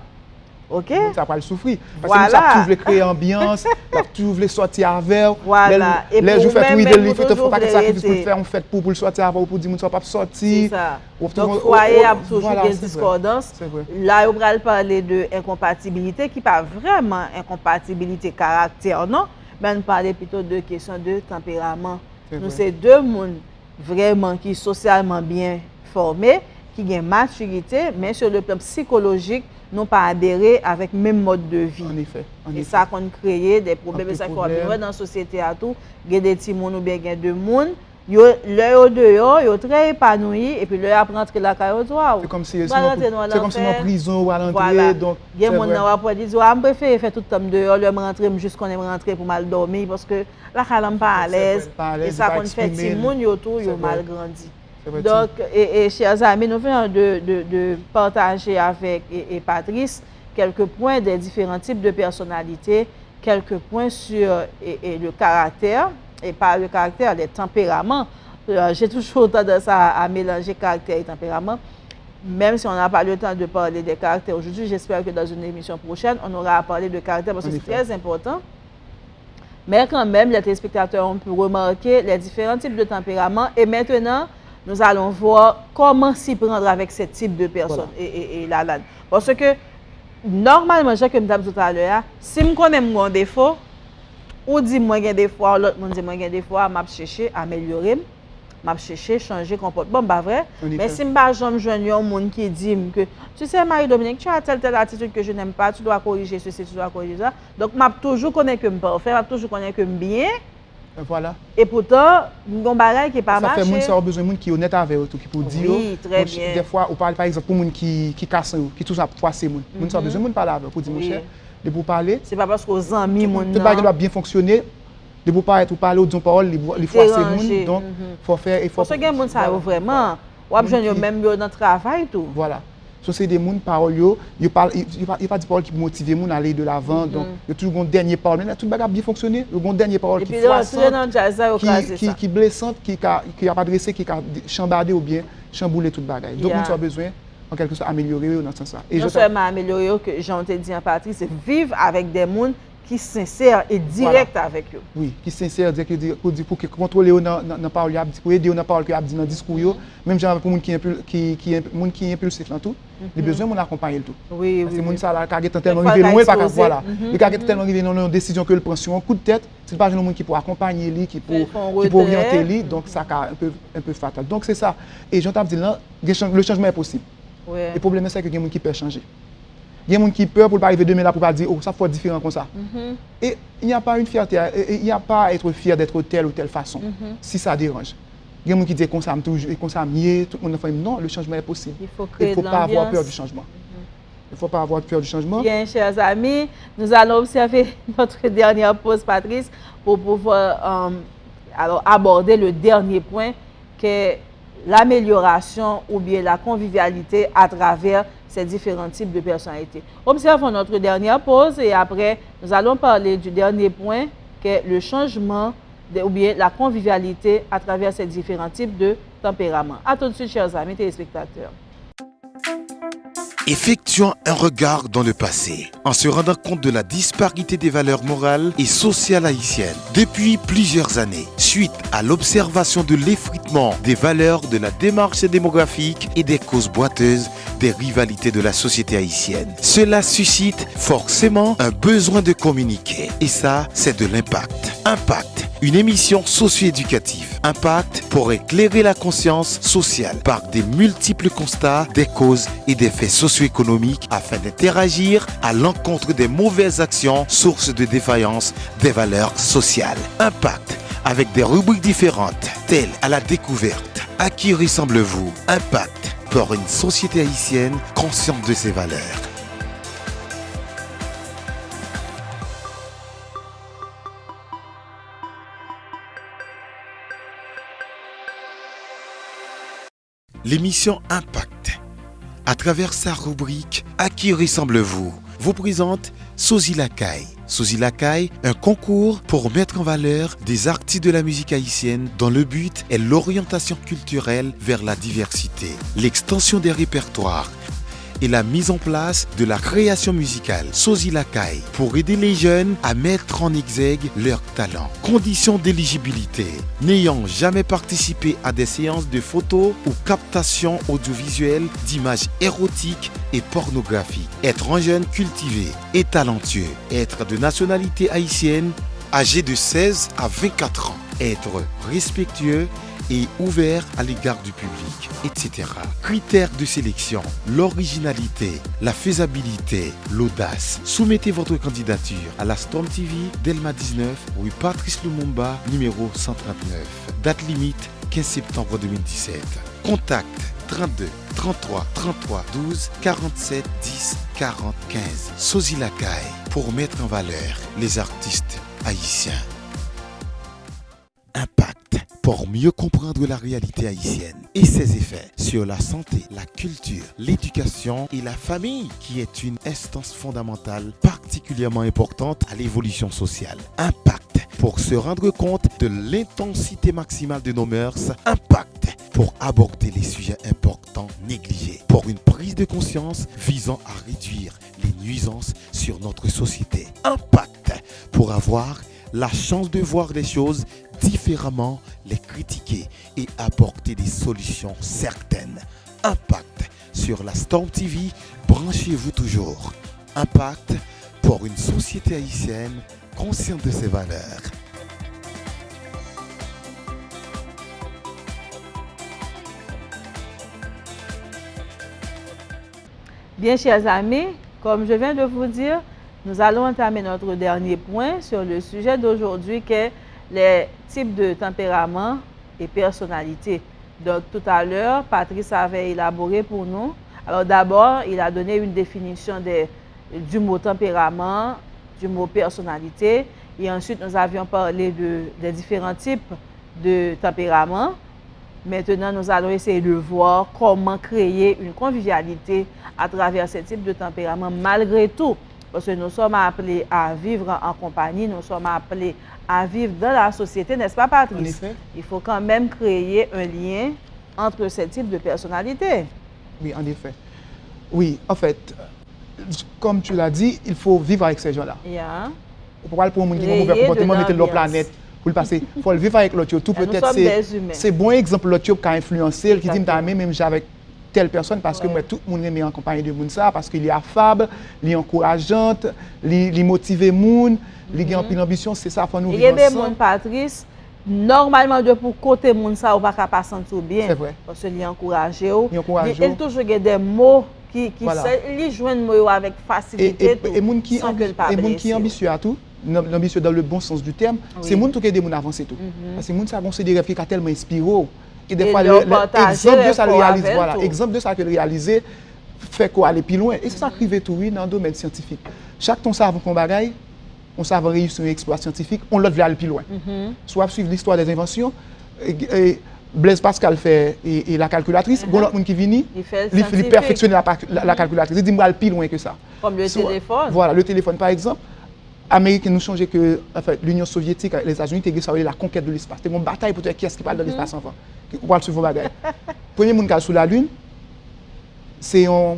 OK? Ça va le souffrir. Parce que ça toujours créer ambiance, ça toujours sortir avec. Voilà. Et les jours fait tout il faut pas que ça puisse faire on fait pour le sortir avec pour dire moun soit pas sortir. C'est ça. Donc foyer a toujours des discordances. Là on va parler de incompatibilité qui pas vraiment incompatibilité caractère non, mais on parle plutôt de question de tempérament. Nous c'est deux mondes vraiment qui socialement bien formés, qui ont une maturité, mais sur le plan psychologique, n'ont pas adhéré avec le même mode de vie. En effet. Et ça a créé des problèmes. Et ça faut bien dans la société à tout. Il y a des petits monde ou bien il y a deux mondes. Leur dehors, ils sont très épanouis et puis leur apprendre que la caille doit. C'est comme si en prison ou à l'entrée. Donc il y a des gens qui disent je préfère faire tout le temps dehors, leur rentrer juste quand on est rentré pour mal dormir parce que la caille n'est pas à l'aise. Et ça qu'on fait petit monde autour, ils ont mal grandi. Donc, et chers amis, nous venons de partager avec Patrice quelques points des différents types de personnalités, quelques points sur le caractère, et pas le caractère, les tempéraments. J'ai toujours tendance à mélanger caractère et tempérament. Même si on n'a pas le temps de parler des caractères aujourd'hui, j'espère que dans une émission prochaine, on aura à parler de caractère parce que c'est très important. Mais quand même, les téléspectateurs ont pu remarquer les différents types de tempéraments. Et maintenant, nous allons voir comment s'y prendre avec ce type de personnes. Voilà. Parce que, normalement, je me disais tout à l'heure, si je connais mon défaut, ou dit moi j'ai des fois, l'autre monde dit moi j'ai des fois, je chercher à améliorer, je chercher changer comportement, pas vrai. Mais si je joindre un monde qui dit que tu sais Marie-Dominique, tu as telle attitude que je n'aime pas, tu dois corriger ceci, tu dois corriger ça. Donc je toujours connais que je parfait, je toujours connais que je bien. Voilà. Et pourtant, un bagage qui n'est pas marché. Ça fait ça a besoin de gens qui est honnête avec eux, qui pour dire. Oui, très bien. Des fois, on parle par exemple pour gens qui cassent, qui tout ça froisser gens. Gens a besoin de parler avec eux pour dire mon cher. De vous parler. C'est pas parce qu'aux amis mon tout bagage doit bien fonctionner. De vous parler aux gens paroles, les froisser gens. Donc faut faire effort. Parce que les gens ça vraiment. Ou besoin même dans le travail tout. Voilà. So, c'est des gens paroles, ils parlent pas des paroles qui motivent les gens à aller de l'avant. Donc, il y a toujours une dernière parole. Mais tout le bagage bien fonctionné. Il y a une dernière parole qui est qui blessante, qui a pas dressé, qui a chambardé ou bien chambouler tout le bagage. Donc, on a besoin, en quelque sorte, d'améliorer dans ce sens-là. Non seulement améliorer, que j'en ai dit en Patrice, c'est vivre avec des gens qui sont sincères et directs avec eux. Oui, qui sont sincères, pour contrôler dans la parole, pour aider dans la parole qu'il a dit dans le discours. Même genre pour les gens qui impulsifs dans tout, il a besoin d'accompagner tout. Oui, parce que les gens qui sont tellement arrivés loin, pas voilà. Les gens qui sont tellement arrivés dans une décision que le prend sur un coup de tête, c'est pas un gens qui peut accompagner lui, qui peut orienter lui, donc ça un peu fatal. Donc c'est ça. Et j'entends dire le changement est possible. Le problème c'est que il y a des gens qui peuvent changer. Il y a des gens qui peur pour ne pas arriver demain là pour pas dire oh ça faut être différent comme ça. Et il n'y a pas une fierté, il n'y a pas à être fier d'être telle ou telle façon si ça dérange. Il y a des gens qui disent qu'on s'aime toujours et qu'on s'aime mieux, tout le monde fait non, le changement est possible. Il ne faut pas avoir peur du changement. Il ne faut pas avoir peur du changement. Bien, chers amis, nous allons observer notre dernière pause, Patrice, pour pouvoir alors aborder le dernier point qui est l'amélioration ou bien la convivialité à travers ces différents types de personnalités. Observons notre dernière pause et après, nous allons parler du dernier point qui est le changement ou bien la convivialité à travers ces différents types de tempéraments. À tout de suite, chers amis téléspectateurs. Effectuons un regard dans le passé, en se rendant compte de la disparité des valeurs morales et sociales haïtiennes depuis plusieurs années, suite à l'observation de l'effritement des valeurs de la démarche démographique et des causes boiteuses des rivalités de la société haïtienne. Cela suscite forcément un besoin de communiquer, et ça, c'est de l'impact. Impact, une émission socio-éducative. Impact pour éclairer la conscience sociale par des multiples constats, des causes et des faits socio-économiques afin d'interagir à l'encontre des mauvaises actions, sources de défaillance des valeurs sociales. Impact, avec des rubriques différentes, telles à la découverte. À qui ressemblez-vous? Impact, pour une société haïtienne consciente de ses valeurs. l'émission Impact, à travers sa rubrique À qui ressemble-vous, vous présente Sozy Lacaille. Sozy Lacaille, un concours pour mettre en valeur des artistes de la musique haïtienne dont le but est l'orientation culturelle vers la diversité, l'extension des répertoires et la mise en place de la création musicale. Sozy Lacaille, pour aider les jeunes à mettre en exergue leurs talents. Conditions d'éligibilité: n'ayant jamais participé à des séances de photos ou captation audiovisuelle d'images érotiques et pornographiques, être un jeune cultivé et talentueux, être de nationalité haïtienne, âgé de 16 à 24 ans, être respectueux et ouvert à l'égard du public, etc. Critères de sélection: l'originalité, la faisabilité, l'audace. Soumettez votre candidature à la Storm TV, Delma 19, rue Patrice Lumumba, numéro 139. Date limite 15 septembre 2017. Contact 32 33 33 12 47 10 40 15. Sozy Lacaille, pour mettre en valeur les artistes haïtiens. Impact, pour mieux comprendre la réalité haïtienne et ses effets sur la santé, la culture, l'éducation et la famille, qui est une instance fondamentale particulièrement importante à l'évolution sociale. Impact, pour se rendre compte de l'intensité maximale de nos mœurs. Impact, pour aborder les sujets importants négligés, pour une prise de conscience visant à réduire les nuisances sur notre société. Impact, pour avoir la chance de voir les choses différemment, les critiquer et apporter des solutions certaines. Impact, sur la Storm TV, branchez-vous toujours. Impact, pour une société haïtienne consciente de ses valeurs. Bien, chers amis, comme je viens de vous dire, nous allons entamer notre dernier point sur le sujet d'aujourd'hui, qui est les types de tempérament et personnalité. Donc, tout à l'heure, Patrice avait élaboré pour nous. Alors, d'abord, il a donné une définition du mot tempérament, du mot personnalité. Et ensuite, nous avions parlé des différents types de tempérament. Maintenant, nous allons essayer de voir comment créer une convivialité à travers ces types de tempérament, malgré tout. Parce que nous sommes appelés à vivre en compagnie, nous sommes appelés à vivre dans la société, n'est-ce pas, Patrice? En effet. Il faut quand même créer un lien entre ces types de personnalités. Oui, en effet. Oui, en fait, comme tu l'as dit, il faut vivre avec ces gens-là. Yeah. Pour parler pour un monde qui a un mauvais comportement, mettre leur planète. Pour le passer, il faut le vivre avec l'autre. Tout peut-être c'est bon exemple l'autre qui a influencé, qui dit même j'avais telle personne parce que moi tout le monde aime en compagnie de monde ça parce qu'il est affable, il est encourageante, il motive monde, il a une ambition, c'est ça faut nous vivre ensemble. Il y a des monde Patrice normalement de pour côté monde ça ou pas capable sentir bien. C'est vrai. Parce qu'il est encouragé. Il toujours des mots qui voilà. Il joignent mots avec facilité et monde qui est ambitieux à tout. L'ambitieux dans le bon sens du terme, c'est monde qui aide moun avancer tout. Parce que monde ça considère qu'il a tellement inspiré. Et des fois, l'exemple de ça le réaliser, voilà, exemple de ça que le réaliser fait quoi aller plus loin. Et c'est ça qui arrive tout dans le domaine scientifique. Chaque ton savant qu'on bagaille, on savait réussir un exploit scientifique, on l'autre veut aller plus loin. Soit suivre l'histoire des inventions, Blaise Pascal fait et la calculatrice, bon l'autre monde qui vient, il perfectionne la calculatrice, il dit moi aller plus loin que ça. Comme le téléphone. Voilà, le téléphone par exemple. Américains nous changeait que en fait, l'Union soviétique et les États-Unis étaient la conquête de l'espace. C'était une bataille pour qui est-ce qui parle de l'espace enfin. On parle sur vos bagages. Premier monde qui est sur la Lune, c'est un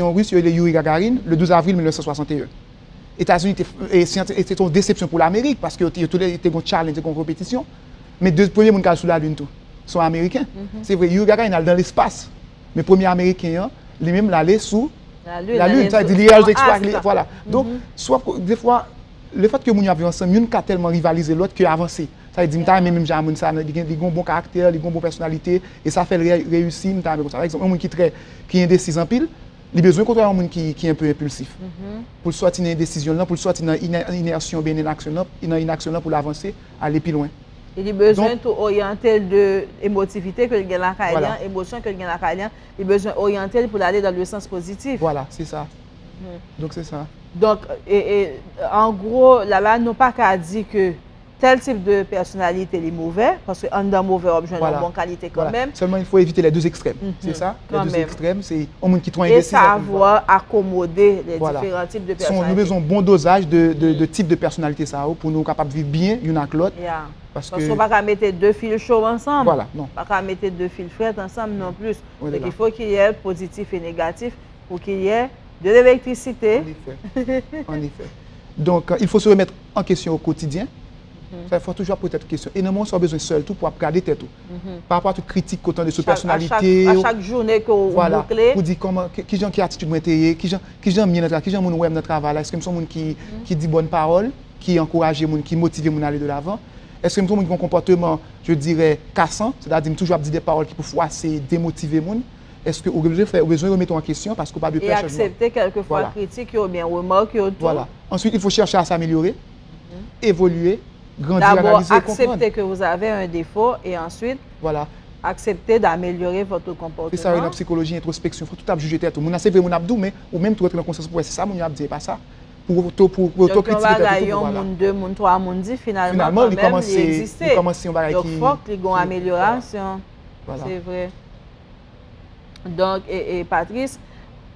Russe, Yuri Gagarin, le 12 avril 1961. Les États-Unis c'était une déception pour l'Amérique parce que tous les étaient en challenge, en compétition. Mais deux premiers monde qui est sur la Lune tout sont américains. C'est vrai, Yuri Gagarin est dans l'espace. Mais premier américain, lui-même allait sous la Lune, ça dit l'IRH d'exploit, voilà. Donc, soit des fois, le fait que nous avions ensemble, nous avons tellement rivalisé l'autre que avancé. Ça veut dire que même j'ai un bon caractère, une bonne personnalité, et ça fait réussir. Par exemple, un monde qui est indécis en pile, il a besoin de contrôler un monde qui est un peu impulsif. Pour sortir une décision là, pour sortir dans une inertion, bien une inaction là pour l'avancer, aller plus loin. Il a besoin d'orienter de émotivité que le gagne la carrière, émotion que le gagne la carrière, il a besoin d'orienter pour aller dans le sens positif. Voilà, c'est ça. Donc c'est ça. Donc, en gros, là, nous pas qu'à dire que tel type de personnalité est mauvais, parce qu'en dans mauvais objet, voilà. Bonne qualité quand même. Seulement, il faut éviter les deux extrêmes. C'est ça? Les deux extrêmes, c'est au monde qui trouve et savoir accommoder les différents types de personnalités. Nous avons un bon dosage de type de personnalité ça, pour nous capables de vivre bien l'une avec l'autre. Parce qu'on ne peut pas mettre deux fils chauds ensemble. Voilà, non. On ne peut pas mettre deux fils frais ensemble non plus. Donc il faut qu'il y ait positif et négatif pour qu'il y ait de l'électricité. En effet. En effet. Donc, il faut se remettre en question au quotidien. Il faut toujours poser cette question. Et non, on a besoin seul tout pour regarder tout. Par rapport à toute critique autant de sa personnalité. À chaque journée que vous bouclez. Pour dire comment, qui gens qui attitude m'intérieure, qui gens bien notre qui gens mon web notre travail. Est-ce que sont monde qui dit bonnes paroles, qui encourage les gens, qui motive les gens à aller de l'avant. Est-ce que sont monde qui ont un comportement, je dirais, cassant, c'est-à-dire toujours dire des paroles qui parfois c'est démotiver les gens. Est-ce que vous avez besoin de remettre en question parce que pas de et accepter quelquefois critiques ou bien remarques ou tout. Voilà. Ensuite, il faut chercher à s'améliorer, évoluer, grandir, réaliser, accepter que vous avez un défaut et ensuite accepter d'améliorer votre comportement. C'est ça, la psychologie, introspection. Il faut tout juger tout. Mon c'est vrai mon abdou mais ou même tout être dans conscience pour c'est ça mon abdou pas ça. Pour critiquer tout. Donc deux, mon trois, mon 10 finalement il commence exister. Donc il faut qu'il y ait une amélioration. C'est vrai. Donc, et Patrice,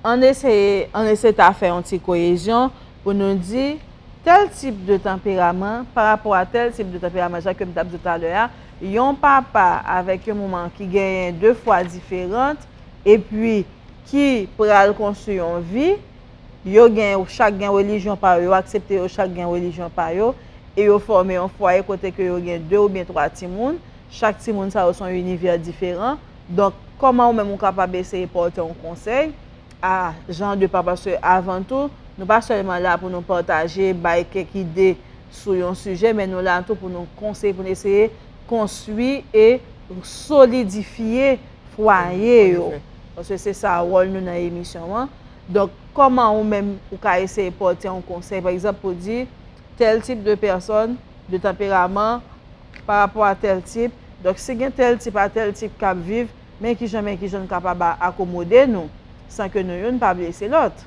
on essaie de faire une petite cohésion pour nous dire tel type de tempérament par rapport à tel type de tempérament, comme tu as dit tout à l'heure, il y a un papa avec un moment qui gagne deux fois différentes et puis qui pourra construire une vie, chaque religion par eux, accepter chaque religion par eux et ils forment un foyer côté que ils gagnent deux ou bien trois timoun, chaque timoun ça a son univers différent. Donc, comment même on est capable d'essayer de porter un conseil à Jean de papa? Parce qu'avant tout, nous ne sommes pas seulement là pour nous partager quelques idées sur un sujet, mais nous sommes là pour nous conseiller, pour essayer de construire et solidifier le foyer. Parce que c'est ça le rôle dans l'émission. Donc, comment on même essayer de porter un conseil, par exemple, pour dire tel type de personne, de tempérament, par rapport à tel type. Donc, si il y a tel type à tel type qui vivent, mais qui sont capables d'accommoder nous, sans que nous ne pas blesser l'autre.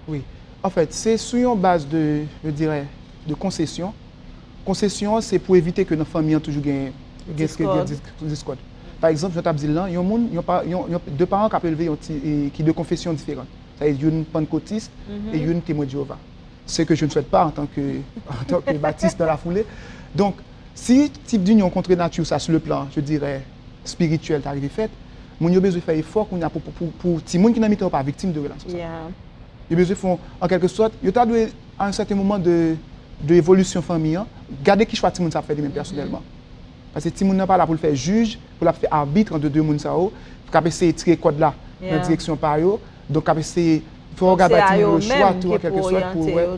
Oui. En fait, c'est sur une base de, je dirais, de concession. Concession, c'est pour éviter que nos familles toujours gagnent discorde. Par exemple, je t'ai dit là, il y a deux parents qui ont élevé qui de confessions différentes. C'est-à-dire une pentecôtiste et une témoin de Jéhovah. Ce que je ne souhaite pas en tant que baptiste dans la foulée. Donc, si type d'union contre nature, ça sur le plan, je dirais, spirituel, est arrivé fait, mon a besoin de faire effort pour les gens qui n'ont pas victime de relation. Il a besoin de faire, en quelque sorte, il y a à un certain moment d'évolution familiale, garder qui choix de ça fait même personnellement. Parce que les gens n'est pas là pour le faire juge, pour le faire arbitre entre deux gens, pour essayer de tirer le code là, dans la direction par eux. Donc, il faut regarder le choix en quelque sorte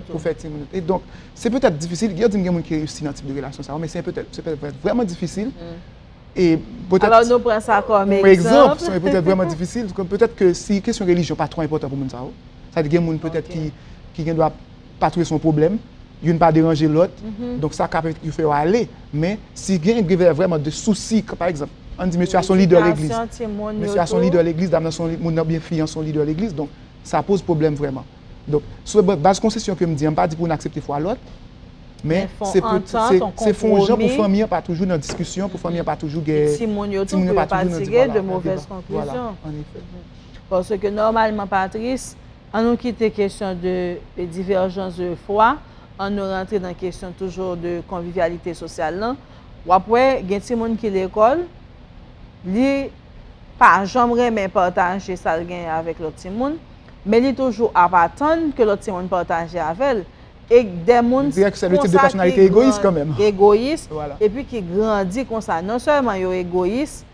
pour faire Timon. Et donc, c'est peut-être difficile. Il y a des gens qui réussissent dans ce type de relation, mais c'est peut-être vraiment difficile. Et alors, nous prenons ça comme exemple. C'est peut-être vraiment difficile. Peut-être que si la question de religion n'est pas trop importante pour les gens, ça veut dire qu'il y a des gens peut-être qui ne doivent pas trouver son problème, ils ne pas déranger l'autre. Donc, ça peut faire aller. Mais si il y a vraiment des soucis, par exemple, on dit monsieur a son leader de l'église. Monsieur a son leader de l'église, dame mon bien fille son leader de l'église. Donc, ça pose problème vraiment. Donc, sur la base de concession que je me dis, je ne pas pour accepter foi l'autre, mais c'est fongeant pour famille, pas toujours dans la discussion, pour famille, pas toujours gagner. Si mon youtube ne pas tirer de mauvaises conclusions. Voilà, en effet. Parce que normalement, Patrice, on nous quitte la question de divergence de foi, on nous rentre dans la question toujours de convivialité sociale. Ou après, il y a des gens qui l'école, lui, pas jamais mais partager ça avec l'autre monde, mais il toujours attendre que l'autre monde partage avec elle. Et des gens c'est le type de personnalité égoïste quand même. Égoïste, voilà. Et puis qui grandit comme ça. Non seulement ils sont égoïstes,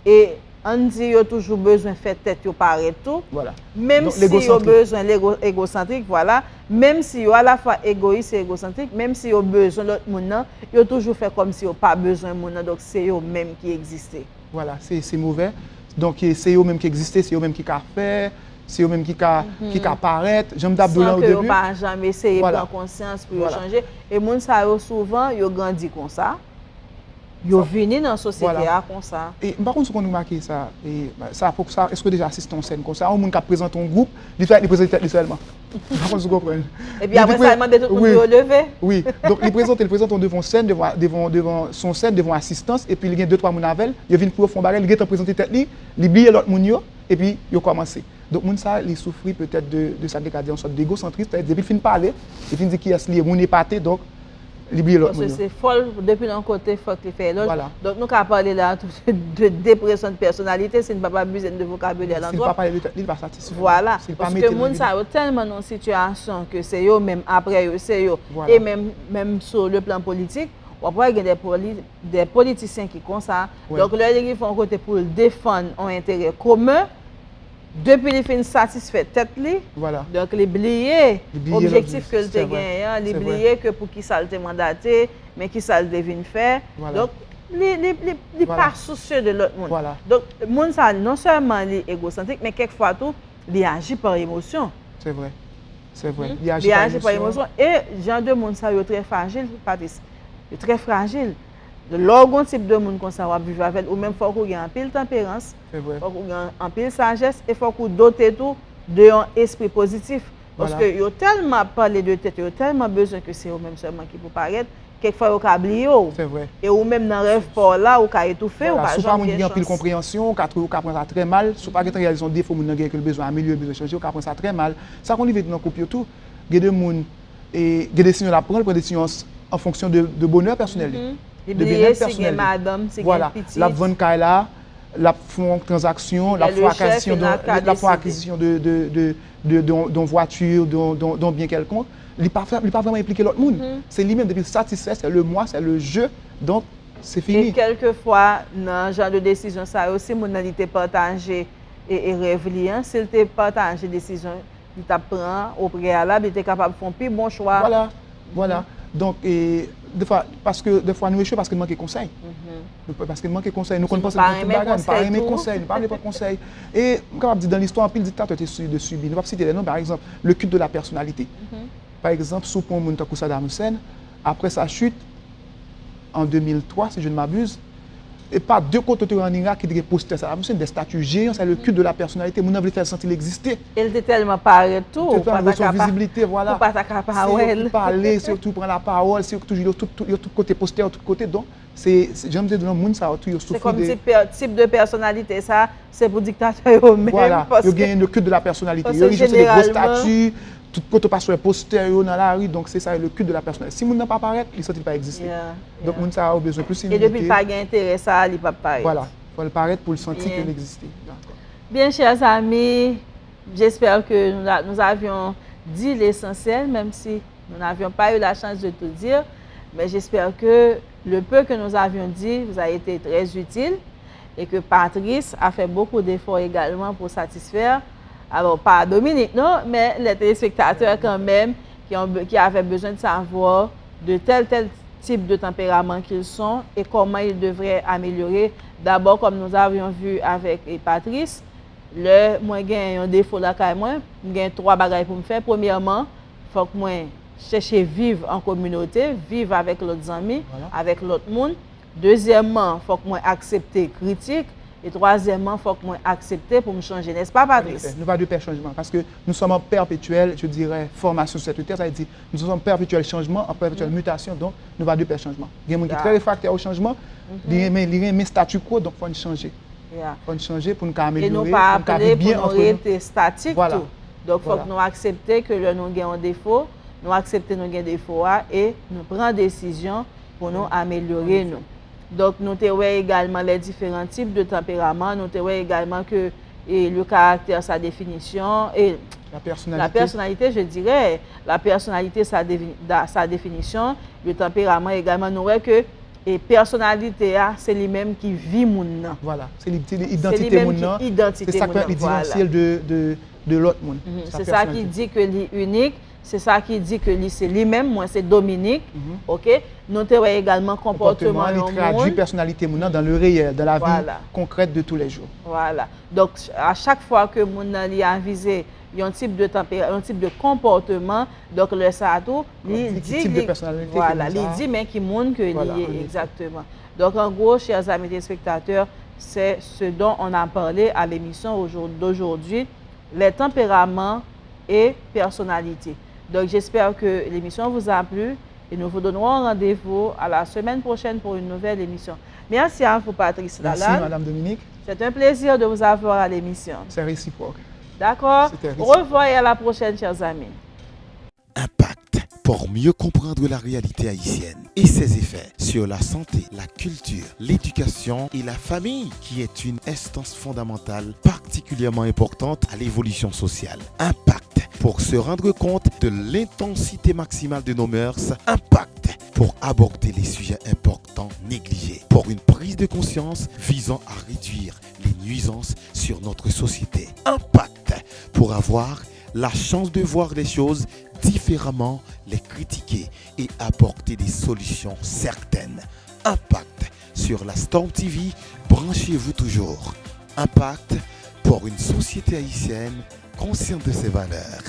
et on dit qu'ils ont toujours besoin de faire tête par tout. Voilà. Même si ils ont besoin d'égocentrique, voilà. Même si ils ont à la fois égoïste et égocentrique, même si ils ont besoin de l'autre monde, ils ont toujours fait comme si ils n'ont pas besoin de monde. Donc c'est eux-mêmes qui existent. Voilà, c'est mauvais. Donc c'est eux-mêmes qui existent, c'est eux-mêmes qui ont fait. C'est eux-mêmes qui apparaissent. J'aime d'Abdoulaye au début. Sans que pas jamais essayer de prendre conscience pour changer. Et les gens souvent, ils grandissent comme ça. Ils viennent dans la société comme ça. Et par contre, ce qu'on a remarqué, ça, est-ce que déjà assisté en scène comme ça, un monde qui présente un groupe, il fait présenter seulement. Par contre, vous comprenez. Et puis après, ça demande tout le monde de relever. Oui, donc il présente devant scène, devant son scène, devant assistance, et puis il y a 2-3 personnes avec, il vient pour faire barrel, il vient présenter tête, il oublie l'autre monde, et puis il commence. Donc, moun ça, il souffre peut-être de sa décadence, une sorte d'égocentrisme, c'est-à-dire qu'il finit de parler, il finit de dire qu'il est lié, moun épaté, donc il oublie l'autre monde. Parce que c'est folle depuis d'un côté, il faut qu'il fait l'autre. Voilà. Donc, nous avons parlé là de dépression de personnalité, c'est ne pas abuser de vocabulaire. S'il ne pas parler de tête, il ne va pas satisfaire. Voilà. Parce que moun ça est tellement dans une situation que c'est eux, même après eux, c'est eux. Et même sur le plan politique, on voit qu'il y a des politiciens qui font ça. Donc, là, ils font un côté pour défendre un intérêt commun. Depuis les fins satisfait tête li, donc les oublier l'objectif que le te gagne, les oublier que pour qui ça le mandaté, mais qui ça le devine faire. Donc les pas soucieux de l'autre monde. Donc le monde ça non seulement les égocentrique, mais quelquefois tout, il agit par émotion. C'est vrai. C'est vrai. Il agit par émotion et genre de monde ça est très fragile, Patrice. Il est très fragile. De l'orgon type de monde qu'on va vivre avec, ou même il faut qu'on ait un pile tempérance, il faut qu'on ait un pile sagesse, et il faut qu'on dote tout d'un esprit positif. Parce que il y a tellement parlé de tête, il y a tellement besoin que c'est eux-mêmes seulement qui peut paraître, quelquefois il y a oublié. C'est vrai. Et ou même dans le rêve par là, ou a étouffé, ou pas jamais bien chance. Si pas pile compréhension, ou prend ça très mal, si pas réaliser un défaut, on a besoin d'améliorer, besoin de changer, ou prend ça très mal. Ça qu'on livre dans le couple tout, il y a des gens et des décisions à prendre, des décisions en fonction de bonheur personnel. De bien personnel. Madame, voilà, la vente là, la font transaction, la fois acquisition de voiture, d'un bien quelconque, il n'est pas vraiment impliqué l'autre monde. C'est lui-même depuis satisfait, c'est le moi, c'est le jeu, donc c'est fini. Et quelquefois, dans ce genre de décision, ça aussi, mon été partagé et révélé, s'il te partagé décision, il t'apprend au préalable, il est capable de faire un plus bon choix. Voilà. Donc, des fois, nous échouons parce qu'il manque de conseils. Parce qu'il manque de conseils. Nous ne connaissons pas ce bagage, nous ne parlons pas de conseils. Et, comme on dit dans l'histoire, un pile dictateur était subi. Nous ne pas citer les noms, par exemple, le culte de la personnalité. Par exemple, sous Pont Mountakou Saddam Hussein, après sa chute, en 2003, si je ne m'abuse, et pas deux côtés en Irak qui disaient poster Saddam Hussein, des statues géantes, c'est le culte de la personnalité. Nous avons faire sentir exister. Il était tellement paré tout. Son visibilité, voilà. Pas ta parole. Parler, surtout prendre la parole, surtout tout côté poster, tout côté. Donc, j'aime dire dans le monde, ça a tout. C'est comme type de personnalité, ça, c'est pour dictateur eux-mêmes. Voilà, il y a le culte de la personnalité. Il y a des grosses statues. Tout côté passe sur les posters dans la rue, donc c'est ça le culte de la personnalité. Si moun n'a pas apparaître, il ne pas exister. Donc moun ça a besoin de plus de. Et depuis pas d'intérêt ça, il pas paraître. Voilà, il faut le paraître pour le sentir qu'il existe. Bien, chers amis, j'espère que nous avions dit l'essentiel, même si nous n'avions pas eu la chance de tout dire. Mais j'espère que le peu que nous avions dit vous a été très utile et que Patrice a fait beaucoup d'efforts également pour satisfaire. Alors, pas Dominique, non, mais les téléspectateurs quand même qui avaient besoin de savoir de tel type de tempérament qu'ils sont et comment ils devraient améliorer. D'abord, comme nous avions vu avec Patrice, moi, j'ai un défaut là, j'ai 3 bagages pour me faire. Premièrement, il faut que moi cherche à vivre en communauté, vivre avec l'autre amis, avec l'autre monde. Deuxièmement, il faut que moi accepte critique. Et troisièmement, il faut que moi accepte pour me changer, n'est-ce pas, Patrice? Nous va de changement parce que nous sommes en perpétuel, je dirais, formation sur cette terre. Ça veut dire nous sommes en perpétuel changement, en perpétuelle mutation, donc nous va de changement. Il y a des gens qui sont très réfractaires au changement, il y a un statu quo, donc il faut changer. Il faut changer pour nous améliorer. Et nous pas appeler pour nous rester statique. Donc il faut que nous accepter que nous avons un défaut, nous accepter nos défauts et nous prendre des décisions pour nous améliorer. Donc, nous avons également les différents types de tempéraments. Nous avons également que le caractère, sa définition. Et la personnalité, je dirais. La personnalité, sa définition. Le tempérament également. Nous voyons que la personnalité, c'est lui-même qui vit mon nom. Voilà, c'est l'identité mon nom. C'est ça qui est différentiel de l'autre monde. C'est ça qui dit que l'est unique. C'est ça qui dit que c'est lui-même, moi c'est Dominique. OK? Nous avons également comportement. Il traduit personnalité dans le réel, dans la vie concrète de tous les jours. Voilà. Donc à chaque fois que mon a avisé il y a un type de comportement. Donc, le SATO, il dit... type de personnalité. Voilà, il dit, mais qui montre que voilà, exactement. Donc, en gros, chers amis téléspectateurs, c'est ce dont on a parlé à l'émission d'aujourd'hui, les tempéraments et personnalités. Donc, j'espère que l'émission vous a plu et nous vous donnerons rendez-vous à la semaine prochaine pour une nouvelle émission. Merci à vous, Patrice Lalande. Merci, Madame Dominique. C'est un plaisir de vous avoir à l'émission. C'est réciproque. D'accord. Au revoir et à la prochaine, chers amis. Impact, pour mieux comprendre la réalité haïtienne et ses effets sur la santé, la culture, l'éducation et la famille, qui est une instance fondamentale particulièrement importante à l'évolution sociale. Impact, pour se rendre compte de l'intensité maximale de nos mœurs. Impact, pour aborder les sujets importants négligés. Pour une prise de conscience visant à réduire les nuisances sur notre société. Impact, pour avoir la chance de voir les choses différemment, les critiquer et apporter des solutions certaines. Impact sur la Storm TV, branchez-vous toujours. Impact pour une société haïtienne consciente de ses valeurs.